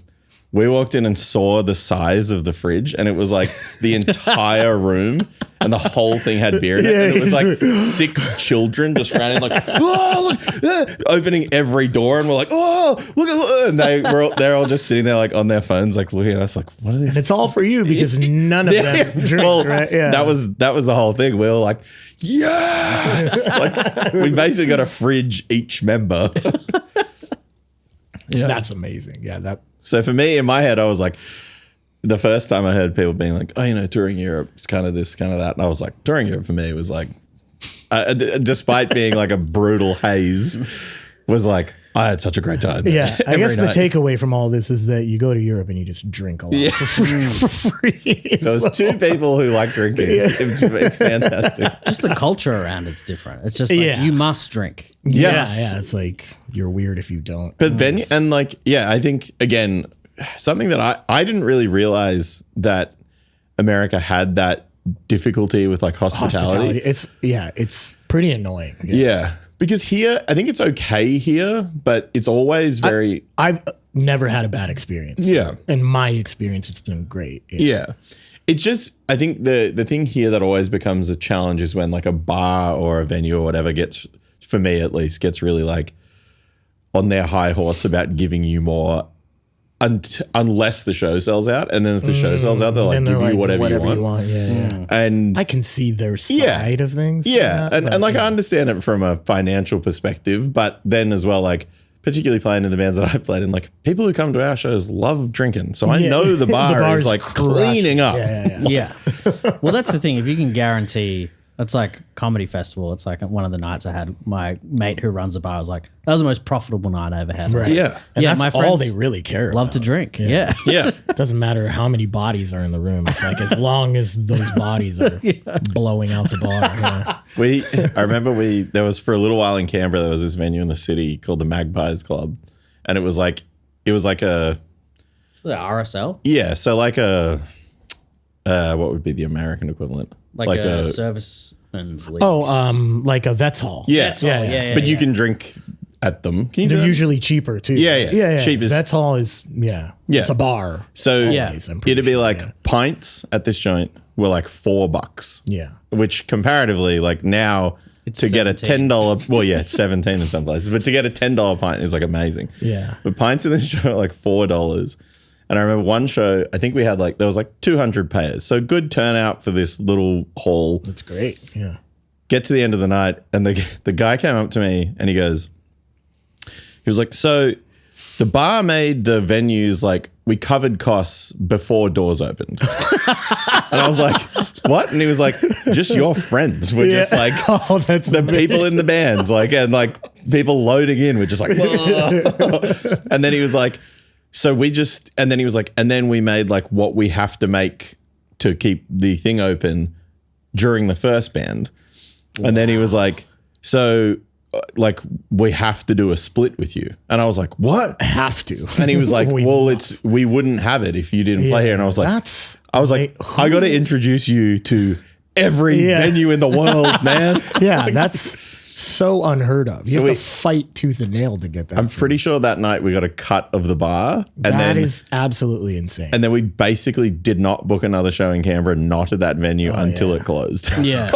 we walked in and saw the size of the fridge, and it was like the entire room, and the whole thing had beer in it. And it was like 6 children just running like, oh, look, opening every door, and we're like, oh, look at, and they're all just sitting there like on their phones, like looking at us like, what are these? And it's all for you because none of them drink, Well, right? Yeah. that was the whole thing. We were like, yes, like we basically got a fridge each member. That's amazing. Yeah, So for me, in my head, I was like, the first time I heard people being like, oh, touring Europe, it's kind of this, kind of that. And I was like, touring Europe for me was like, despite being like a brutal haze, was like, I had such a great time. Yeah, I every guess the night. takeaway from all this is that you go to Europe and you just drink a lot for free. So it's 2 people who like drinking. It's fantastic. Just the culture around it's different. It's just like you must drink. Yes. Yeah, it's like you're weird if you don't. But venue, and like, yeah, I think, again, something that I didn't really realize that America had that difficulty with like hospitality. It's pretty annoying. Yeah. Because here, I think it's okay here, but it's always very. I've never had a bad experience. Yeah. In my experience, it's been great. Yeah. It's just, I think the thing here that always becomes a challenge is when like a bar or a venue or whatever gets, for me at least, gets really like on their high horse about giving you more unless the show sells out. And then if the show sells out, they're like, give you whatever you want. Yeah. And I can see their side of things. yeah. And like, I understand it from a financial perspective, but then as well, like, particularly playing in the bands that I've played in, like, people who come to our shows love drinking. So I know the bar is like cleaning up. Yeah. Well, that's the thing. If you can guarantee, it's like comedy festival. It's like one of the nights I had my mate who runs the bar. I was like, that was the most profitable night I ever had. Right. Yeah. And Yeah, that's my all friends they really care Love about. to drink. Yeah. Yeah. It doesn't matter how many bodies are in the room. It's like as long as those bodies are blowing out the bar. Yeah. I remember there was for a little while in Canberra, there was this venue in the city called the Magpies Club. And it was like a, So the RSL? yeah. So like a, what would be the American equivalent? Like a serviceman's league. Oh, like a vet's hall. Yeah. Yeah. But you can drink at them. Can you do They're that? usually cheaper too. Yeah. Cheap is- Vet's hall is It's a bar. So Always, I'm pretty it'd be sure, like pints at this joint were like $4. Yeah. Which comparatively, like now, to get a $10, well, yeah, it's 17 in some places, but to get a $10 pint is like amazing. Yeah. But pints in this show are like $4. And I remember one show, I think we had like, there was like 200 payers. So good turnout for this little hall. That's great. Yeah. Get to the end of the night, and the guy came up to me and he was like, so the bar made the venues like, we covered costs before doors opened. And I was like, what? And he was like, just your friends. We're just like that's the people in the bands, like, and like people loading in. We're just like, whoa. And then he was like, and then he was like, and then we made like what we have to make to keep the thing open during the first band. And then he was like, so like we have to do a split with you. And I was like, what? Have to. And he was like, We well, must. we wouldn't have it if you didn't play here. And I was like, I got to introduce you to every venue in the world, man. Yeah, that's so unheard of. You have to fight tooth and nail to get that. I'm pretty sure that night we got a cut of the bar. That is absolutely insane. And then we basically did not book another show in Canberra, not at that venue until it closed. Yeah.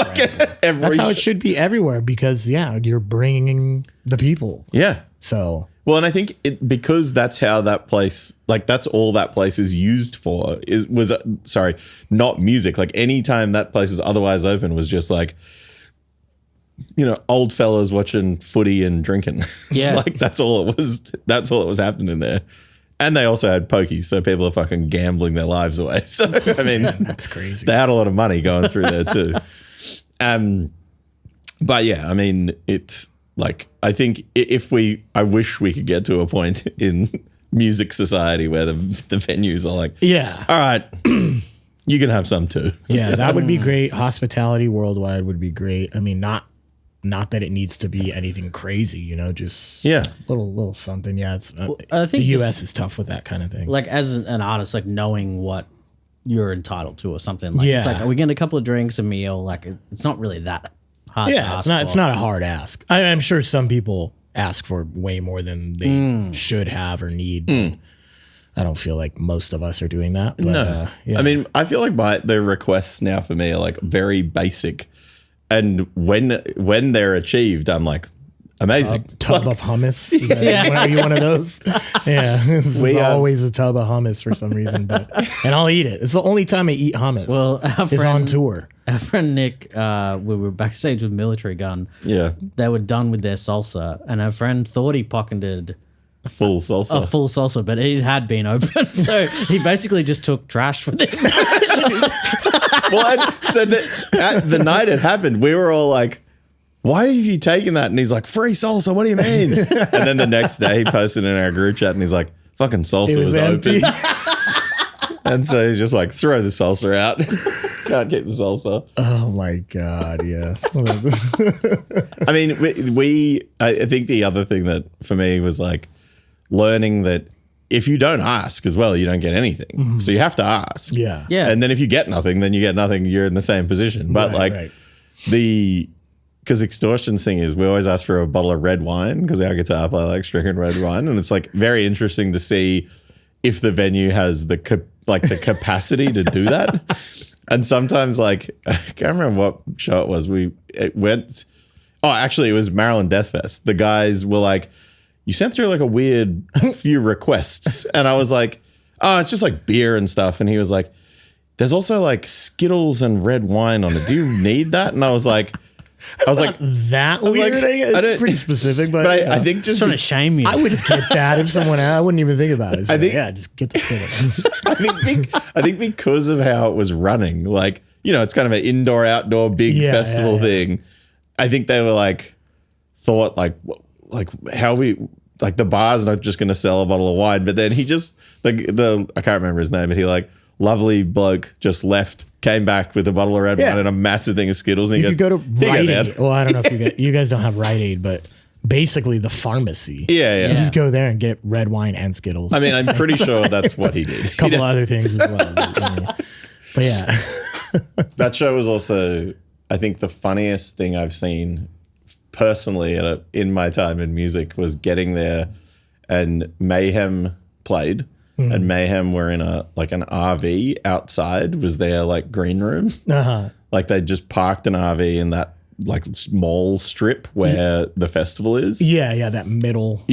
That's how it should be everywhere because, you're bringing the people. Yeah. So, Well, and I think because that's how that place, like that's all that place is used for not music. Like anytime that place was otherwise open was just like, old fellas watching footy and drinking. Yeah. Like that's all it was. That's all that was happening there. And they also had pokies, so people are fucking gambling their lives away. So I mean, that's crazy. They had a lot of money going through there too. But yeah, I mean, it's like I think I wish we could get to a point in music society where the venues are like, all right, you can have some too. Yeah, that would be great. Hospitality worldwide would be great. I mean, not that it needs to be anything crazy, just little something. Yeah, it's I think the US is tough with that kind of thing. Like as an artist, like knowing what you're entitled to or something. Like it's like, are we getting a couple of drinks, a meal? Like it's not really that hard to ask it's not a hard ask. I'm sure some people ask for way more than they should have or need. I don't feel like most of us are doing that. But, No. yeah. I mean, I feel like the requests now for me are like very basic. And when they're achieved, I'm like, amazing. Tub of hummus. Is that, Are you one of those? Yeah, it's always a tub of hummus for some reason, and I'll eat it. It's the only time I eat hummus. Well, is on tour. Our friend Nick, we were backstage with Military Gun. Yeah. They were done with their salsa, and our friend thought he pocketed A full salsa. but it had been open, so he basically just took trash from it. Well, so at the night it happened, we were all like, why have you taken that? And he's like, free salsa, what do you mean? And then the next day he posted in our group chat and he's like, fucking salsa was empty. open. And so he's just like, throw the salsa out. Can't keep the salsa. Oh my God, yeah. I mean, I think the other thing that for me was like learning that if you don't ask as well, you don't get anything. Mm-hmm. So you have to ask. Yeah. And then if you get nothing, then you get nothing. You're in the same position. But because Extortion's thing is we always ask for a bottle of red wine because our guitar player likes drinking red wine. And it's like very interesting to see if the venue has the capacity to do that. And sometimes like, I can't remember what show it was. It was Maryland Death Fest. The guys were like, you sent through like a weird few requests. And I was like, oh, it's just like beer and stuff. And he was like, there's also like Skittles and red wine on it. Do you need that? And I was like, that weird. Like, it's pretty specific, but I think just trying to shame you. I would get that if someone. I wouldn't even think about it. So just get the Skittles. I think because of how it was running, like, you know, it's kind of an indoor outdoor big festival thing. I think they were like thought like how we like the bar's not just going to sell a bottle of wine, but then he just I can't remember his name, but he like lovely bloke just left, came back with a bottle of red wine and a massive thing of Skittles, and he goes, go to Rite Aid. Well, I don't know if you guys don't have Rite Aid, but basically the pharmacy. Yeah. You just go there and get red wine and Skittles. I mean, I'm pretty sure that's what he did. A couple other things as well. But yeah. That show was also, I think, the funniest thing I've seen personally in my time in music was getting there, and Mayhem played. And Mayhem were in an RV outside was their like green room. Like they just parked an RV in that like small strip where the festival is. Yeah, that middle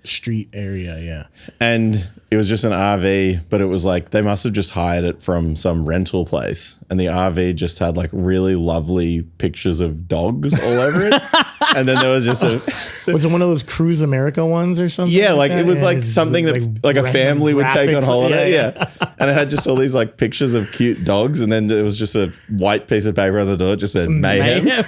street area, yeah. And it was just an RV, but it was like they must have just hired it from some rental place. And the RV just had like really lovely pictures of dogs all over it. And then there was just was it one of those Cruise America ones or something? Yeah, like it was like something that like a family would take on holiday. Yeah. And it had just all these like pictures of cute dogs, and then it was just a white piece of paper on the door. It just said Mayhem.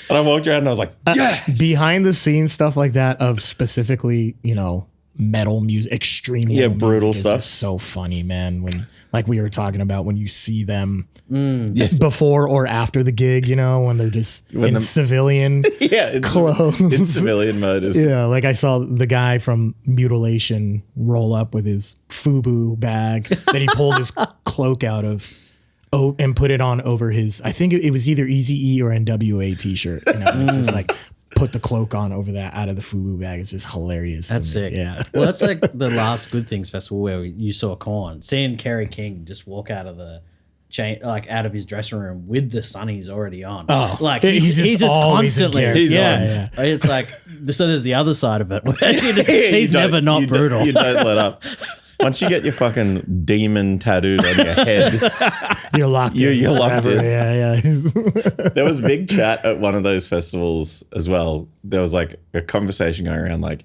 And I walked around and I was like, yes! Behind the scenes stuff like that of specifically, you know, metal music, extreme metal brutal music stuff. Is just so funny, man. When like we were talking about when you see them before or after the gig, you know, when they're just in civilian clothes. In civilian mode. Yeah, like I saw the guy from Mutilation roll up with his FUBU bag. Then he pulled his cloak out of and put it on over his, I think it was either Eazy-E or NWA t-shirt. You know, it's just like put the cloak on over that out of the FUBU bag. It's just hilarious. That's sick. Yeah. Well, that's like the last Good Things Festival where you saw Korn. Seeing Kerry King just walk out of the chain, like out of his dressing room with the sunnies already on. Oh, like he's just constantly. Yeah. It's like, so there's the other side of it. He's never not brutal. You don't let up. Once you get your fucking demon tattooed on your head, you're locked in. You're locked in. Yeah. There was big chat at one of those festivals as well. There was like a conversation going around like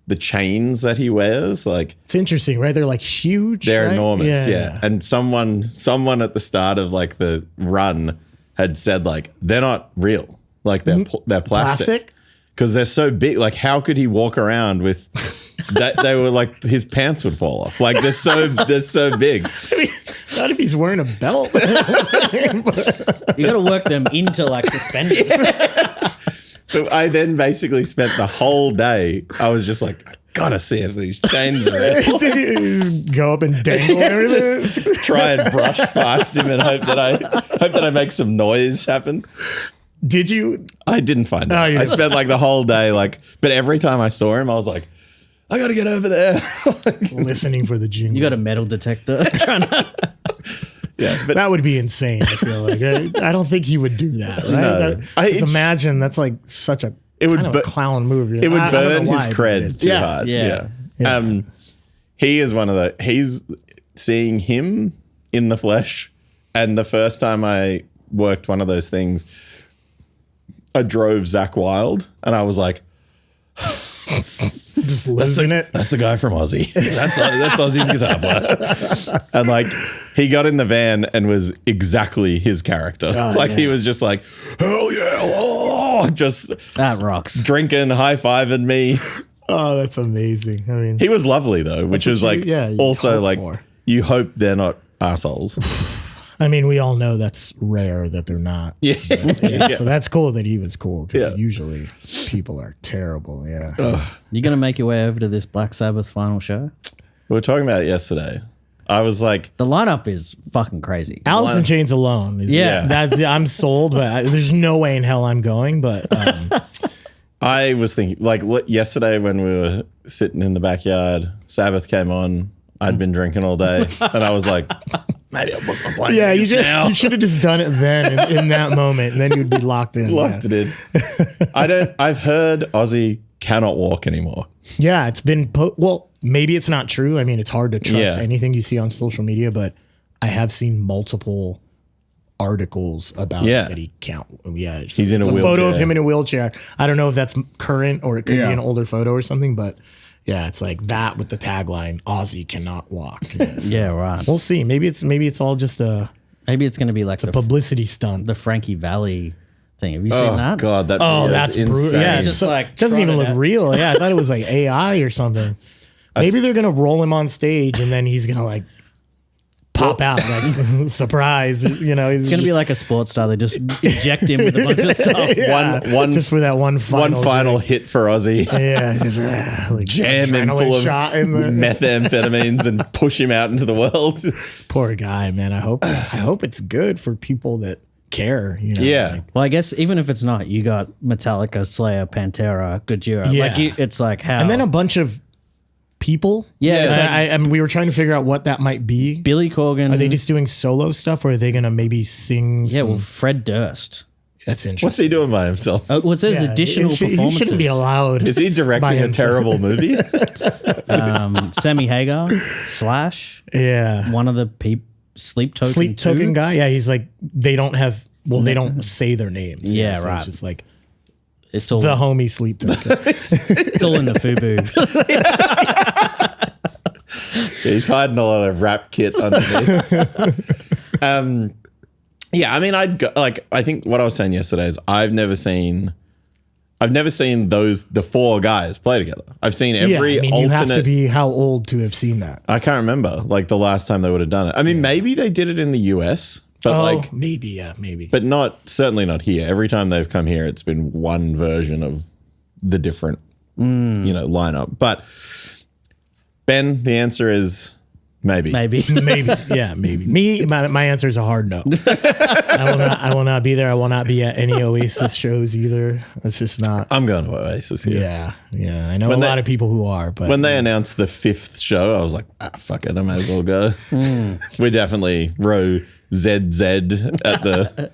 the chains that he wears. Like it's interesting, right? They're like huge. They're right? enormous. Yeah. And someone at the start of like the run had said like they're not real. Like they're plastic. Because they're so big. Like how could he walk around with that? They were like his pants would fall off. Like they're so big. I mean, not if he's wearing a belt. You got to work them into like suspenders. But I then basically spent the whole day. I was just like, I gotta see if these chains are real. Go up and dangle everything. Just try and brush past him and hope that I make some noise happen. Did you? I didn't find out. I spent like the whole day but every time I saw him, I was like, I got to get over there. listening for the jingle. You got a metal detector. Trying to, Yeah, but That would be insane. I feel like I don't think he would do that. Right? No. Just imagine that's like such a kind of a clown move. it would I don't burn know his why, but cred too Yeah, hard. yeah. Yeah. He is one of the. He's seeing him in the flesh, and the first time I worked one of those things, I drove Zach Wild, and I was like, just losing it. "That's the guy from Aussie. That's Aussie's guitar player." And like, he got in the van and was exactly his character. He was just like, "Hell yeah!" Oh, just that rocks. drinking, high fiving me. Oh, that's amazing. I mean, He was lovely though, which was like you also hope like for. you hope they're not assholes. I mean, we all know that's rare that they're not. Yeah. So that's cool that he was cool because Yeah. usually people are terrible. Yeah. You gonna make your way over to this Black Sabbath final show? We were talking about it yesterday. I was like, The lineup is fucking crazy. Alice in Chains alone. Yeah. I'm sold, but there's no way in hell I'm going. But I was thinking like yesterday when we were sitting in the backyard, Sabbath came on. I'd been drinking all day, and I was like, maybe I'll book my plane. yeah, you now. should have just done it then in that moment, and then you'd be locked in. Locked it in. I've heard Ozzy cannot walk anymore. Yeah, it's been well. Maybe it's not true. I mean, it's hard to trust Yeah. anything you see on social media, but I have seen multiple articles about Yeah. that he can't. Yeah, He's in a photo of wheelchair. him in a wheelchair. I don't know if that's current or it could Yeah. be an older photo or something, but yeah, it's like that with the tagline "Ozzy cannot walk." Yeah, so Yeah, right. we'll see. Maybe it's all just a Maybe it's gonna be like publicity stunt. the Frankie Valley thing. Have you seen Oh that? god, that Oh, video is that's insane. brutal. Yeah, He's it's just like doesn't even look trotted out. real. Yeah, I thought it was like AI or something. Maybe they're gonna roll him on stage and then he's gonna like pop out like surprise. You know, It's gonna be like a sports star. They just inject him with a bunch of stuff. One just for that one final hit for Ozzy. Yeah, just, like Jam him adrenaline full of shot in the methamphetamines and push him out into the world. poor guy, man. I hope it's good for people that care. You know, Yeah. like, Well, I guess even if it's not, you got Metallica, Slayer, Pantera, Gojira. Yeah. Like it's like how. and then a bunch of people. Yeah, it's like- I mean, we were trying to figure out what that might be. Billy Corgan. Are they just doing solo stuff, or are they gonna maybe sing? Yeah, some- well, Fred Durst. that's interesting. What's he doing by himself? Well, it says Yeah, additional he performances. shouldn't be allowed. Is he by directing a himself. terrible movie? Sammy Hagar, Slash, Yeah, one of the sleep token. sleep token too. guy. Yeah, he's like they don't have. Well, they don't say their names. Yeah, so right. It's just like It's all the homie sleep token. it's all in the FUBU. Yeah, he's hiding a lot of rap kit underneath. Yeah, I mean, I think what I was saying yesterday is I've never seen the four guys play together. I've seen every yeah, I mean, alternate. you have to be how old to have seen that? I can't remember like the last time they would have done it. I mean, maybe they did it in the US, but maybe, yeah, maybe. but certainly not here. Every time they've come here, it's been one version of the different, lineup. But Ben, the answer is maybe. Maybe. Maybe, yeah, maybe. My answer is a hard no. I will not be there. I will not be at any Oasis shows either. That's just not. I'm going to Oasis here. Yeah. I know a lot of people who are, but When they announced the fifth show, I was like, fuck it, I might as well go. We definitely row ZZ at the.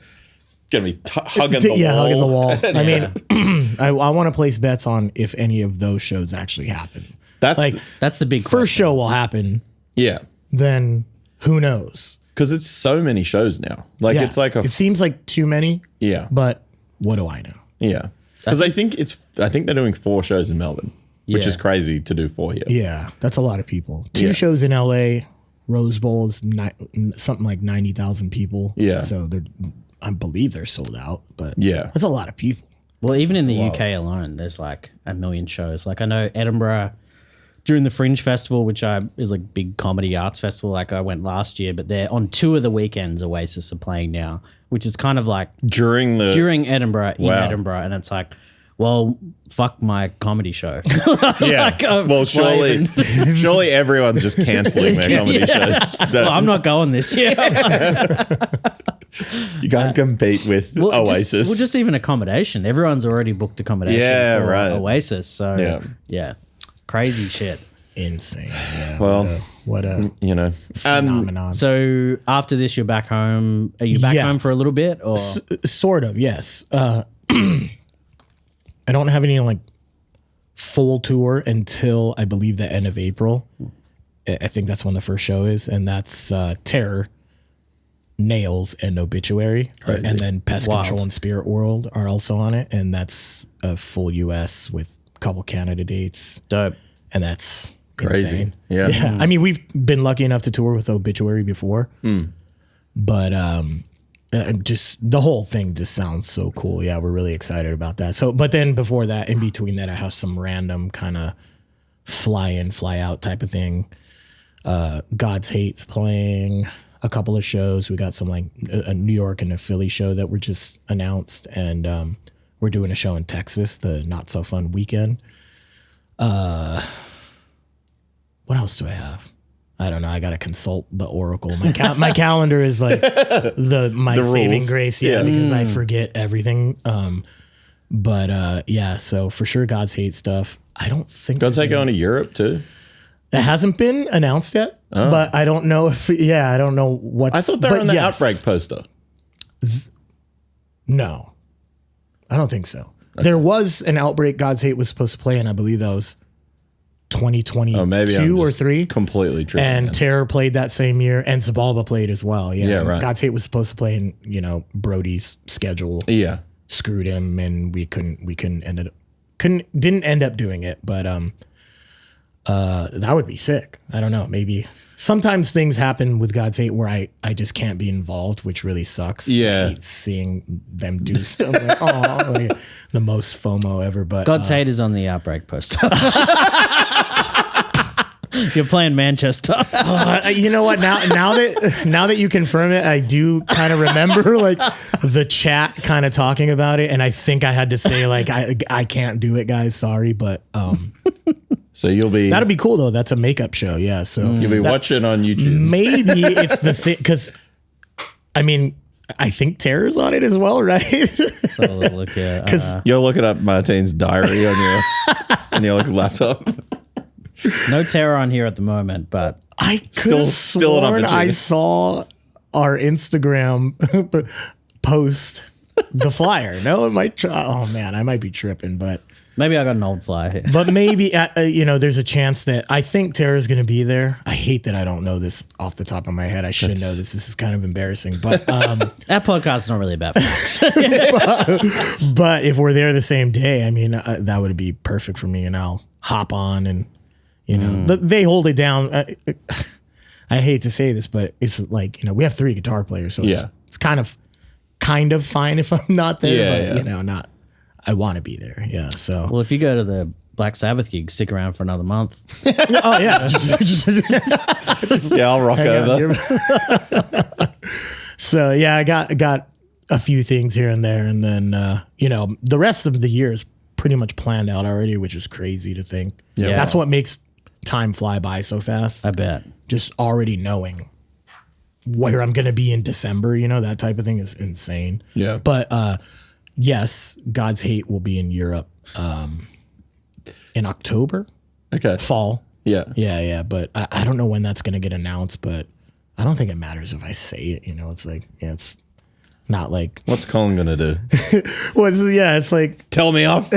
Gonna be hugging the wall. hugging the wall. I mean, I want to place bets on if any of those shows actually happen. That's Like That's the big first question. show will happen, yeah, then who knows? because it's so many shows now. Like Yeah. it's like it seems like too many, yeah, but what do I know? yeah. Because I think they're doing 4 shows in Melbourne, which Yeah. is crazy to do 4 here. Yeah, that's a lot of people. 2 Yeah. shows in LA, Rose Bowl is something like 90,000 people. Yeah. So I believe they're sold out, but Yeah. that's a lot of people. Well, even in the UK alone, there's like a million shows. Like I know Edinburgh during the Fringe Festival, which is like big comedy arts festival. Like I went last year, but they're on 2 of the weekends. Oasis are playing now, which is kind of like During Edinburgh in Wow. Edinburgh, and it's like, well, fuck my comedy show. yeah. Well, surely everyone's just canceling their comedy shows. Well, I'm not going this year. You can't compete with Oasis. Just even accommodation. Everyone's already booked accommodation Yeah, for right. Oasis. So Yeah. yeah. Crazy shit. Insane. Yeah, Well, what a you know, phenomenon. So after this, you're back home. Are you back Yeah. home for a little bit, or Sort of, yes. I don't have any like full tour until I believe the end of April. I think that's when the first show is, and that's Terror, Nails, and Obituary, and then Pest Wild. Control and Spirit World are also on it, and that's a full US with a couple Canada dates, dope? and that's Crazy. insane. Yeah. I mean, we've been lucky enough to tour with Obituary before, but just the whole thing just sounds so cool. Yeah, we're really excited about that. So, but then before that, in between that, I have some random kind of fly in, fly out type of thing. God's Hate's playing a couple of shows. We got some like a New York and a Philly show that were just announced, and we're doing a show in Texas, the Not So Fun Weekend. What else do I have? I don't know. I got to consult the Oracle. My calendar is like my saving rules. grace, because I forget everything. But yeah, so for sure, God's Hate stuff. I don't think God's Hate going to Europe too. it hasn't been announced yet, but I don't know if I don't know what's. I thought they were but on the yes. Outbreak poster. No, I don't think so. There was an Outbreak God's Hate was supposed to play in. I believe that was 2022 Maybe I'm or just 3. completely true. And Terror played that same year, and Xibalba played as well. Yeah, Yeah, and right. God's Hate was supposed to play in Brody's schedule. Yeah. Screwed him, and we didn't end up doing it. But that would be sick. I don't know. Maybe sometimes things happen with God's Hate where I just can't be involved, which really sucks. Yeah. I hate seeing them do stuff. Like, oh, like, the most FOMO ever. But God's Hate is on the Outbreak poster. You're playing Manchester. you know what? Now that you confirm it, I do kind of remember like the chat kind of talking about it, and I think I had to say like I can't do it, guys. Sorry, but So you'll be that'd be cool though. That's a makeup show, yeah. So you'll be watching on YouTube. maybe it's the same because I mean I think Terror's on it as well, right? So look here. You'll look it up Martin's diary on your laptop. No Terror on here at the moment, but I could Still- have still an sworn I opportunity. saw our Instagram post the flyer. No, it might. Oh man, I might be tripping, but maybe I got an old flyer here. maybe there's a chance that I think Tara's going to be there. I hate that I don't know this off the top of my head. I should know this. This is kind of embarrassing, but Our podcast is not really about facts. but if we're there the same day, I mean that would be perfect for me, and I'll hop on and they hold it down. I hate to say this, but it's like we have 3 guitar players, so it's kind of fine if I'm not there. But not. I want to be there. Yeah. So. Well, if you go to the Black Sabbath gig, stick around for another month. Oh yeah. Yeah, I'll rock over. So yeah, I got a few things here and there, and then the rest of the year is pretty much planned out already, which is crazy to think. Yeah. That's what makes time fly by so fast. I bet. Just already knowing where I'm going to be in December, that type of thing is insane. Yeah. But yes, God's Hate will be in Europe in October, Okay. fall. Yeah. Yeah. But I don't know when that's going to get announced, but I don't think it matters if I say it. It's like, it's not like, What's Colin gonna do? it's like, Tell me off.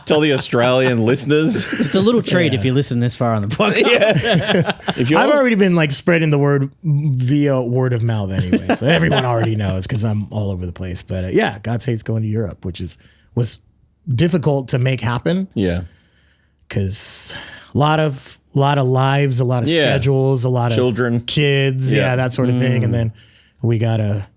Tell the Australian listeners. It's a little treat if you listen this far on the podcast. If you're I've already been like spreading the word via word of mouth anyway. So everyone already knows because I'm all over the place. But yeah, God's Hate's going to Europe, which was difficult to make happen yeah. because a lot of lives, a lot of schedules, a lot Children. of kids, Yeah. that sort of thing. And then we got a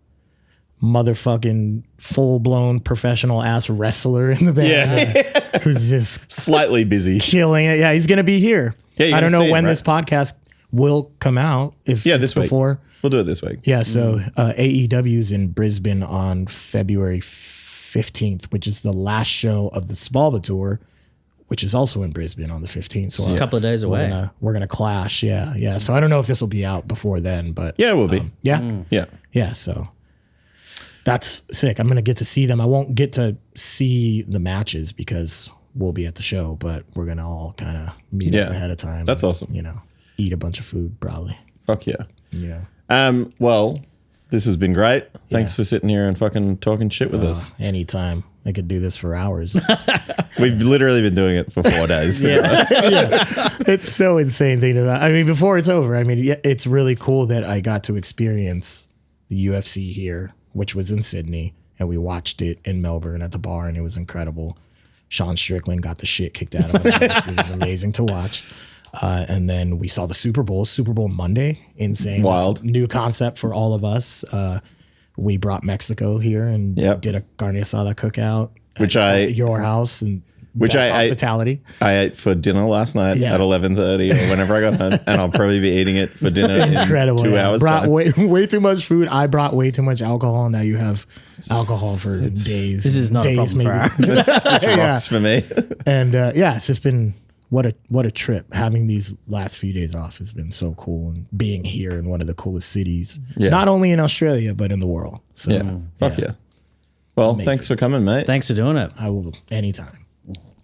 motherfucking full-blown professional ass wrestler in the band who's just Slightly busy. killing it. Yeah, he's gonna be here. Yeah, you're I don't gonna know see him, when right? this podcast will come out. If Yeah, it's this week. before. We'll do it this week. Yeah, so AEW's in Brisbane on February 15th, which is the last show of the Xibalba tour, which is also in Brisbane on the 15th. So A couple of days away. we're gonna clash. Yeah. So I don't know if this will be out before then, but Yeah, it will be. yeah. So that's sick. I'm gonna get to see them. I won't get to see the matches because will be at the show, but we're gonna all kind of meet up ahead of time. That's awesome. You know, eat a bunch of food probably. Fuck yeah. Yeah. Well, this has been great. Thanks for sitting here and fucking talking shit with us. Anytime. I could do this for hours. We've literally been doing it for 4 days. It's so insane thinking about. I mean, before it's over, I mean, it's really cool that I got to experience the UFC here, which was in Sydney, and we watched it in Melbourne at the bar, and it was incredible. Sean Strickland got the shit kicked out of him. It was amazing to watch. And then we saw the Super Bowl Monday. Insane. Wild. It's a new concept for all of us. We brought Mexico here and did a carne asada cookout at your house and hospitality. I ate for dinner last night at 11:30 or whenever I got home, and I'll probably be eating it for dinner Incredible, in 2 hours. Brought way too much food. I brought way too much alcohol. Now you have alcohol for days. This is not a problem for our- This rocks for me. And it's just been what a trip. Having these last few days off has been so cool, and being here in one of the coolest cities, not only in Australia but in the world. So Fuck yeah. Well, thanks for coming, mate. Thanks for doing it. I will anytime.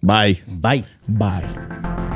Bye. Bye. Bye.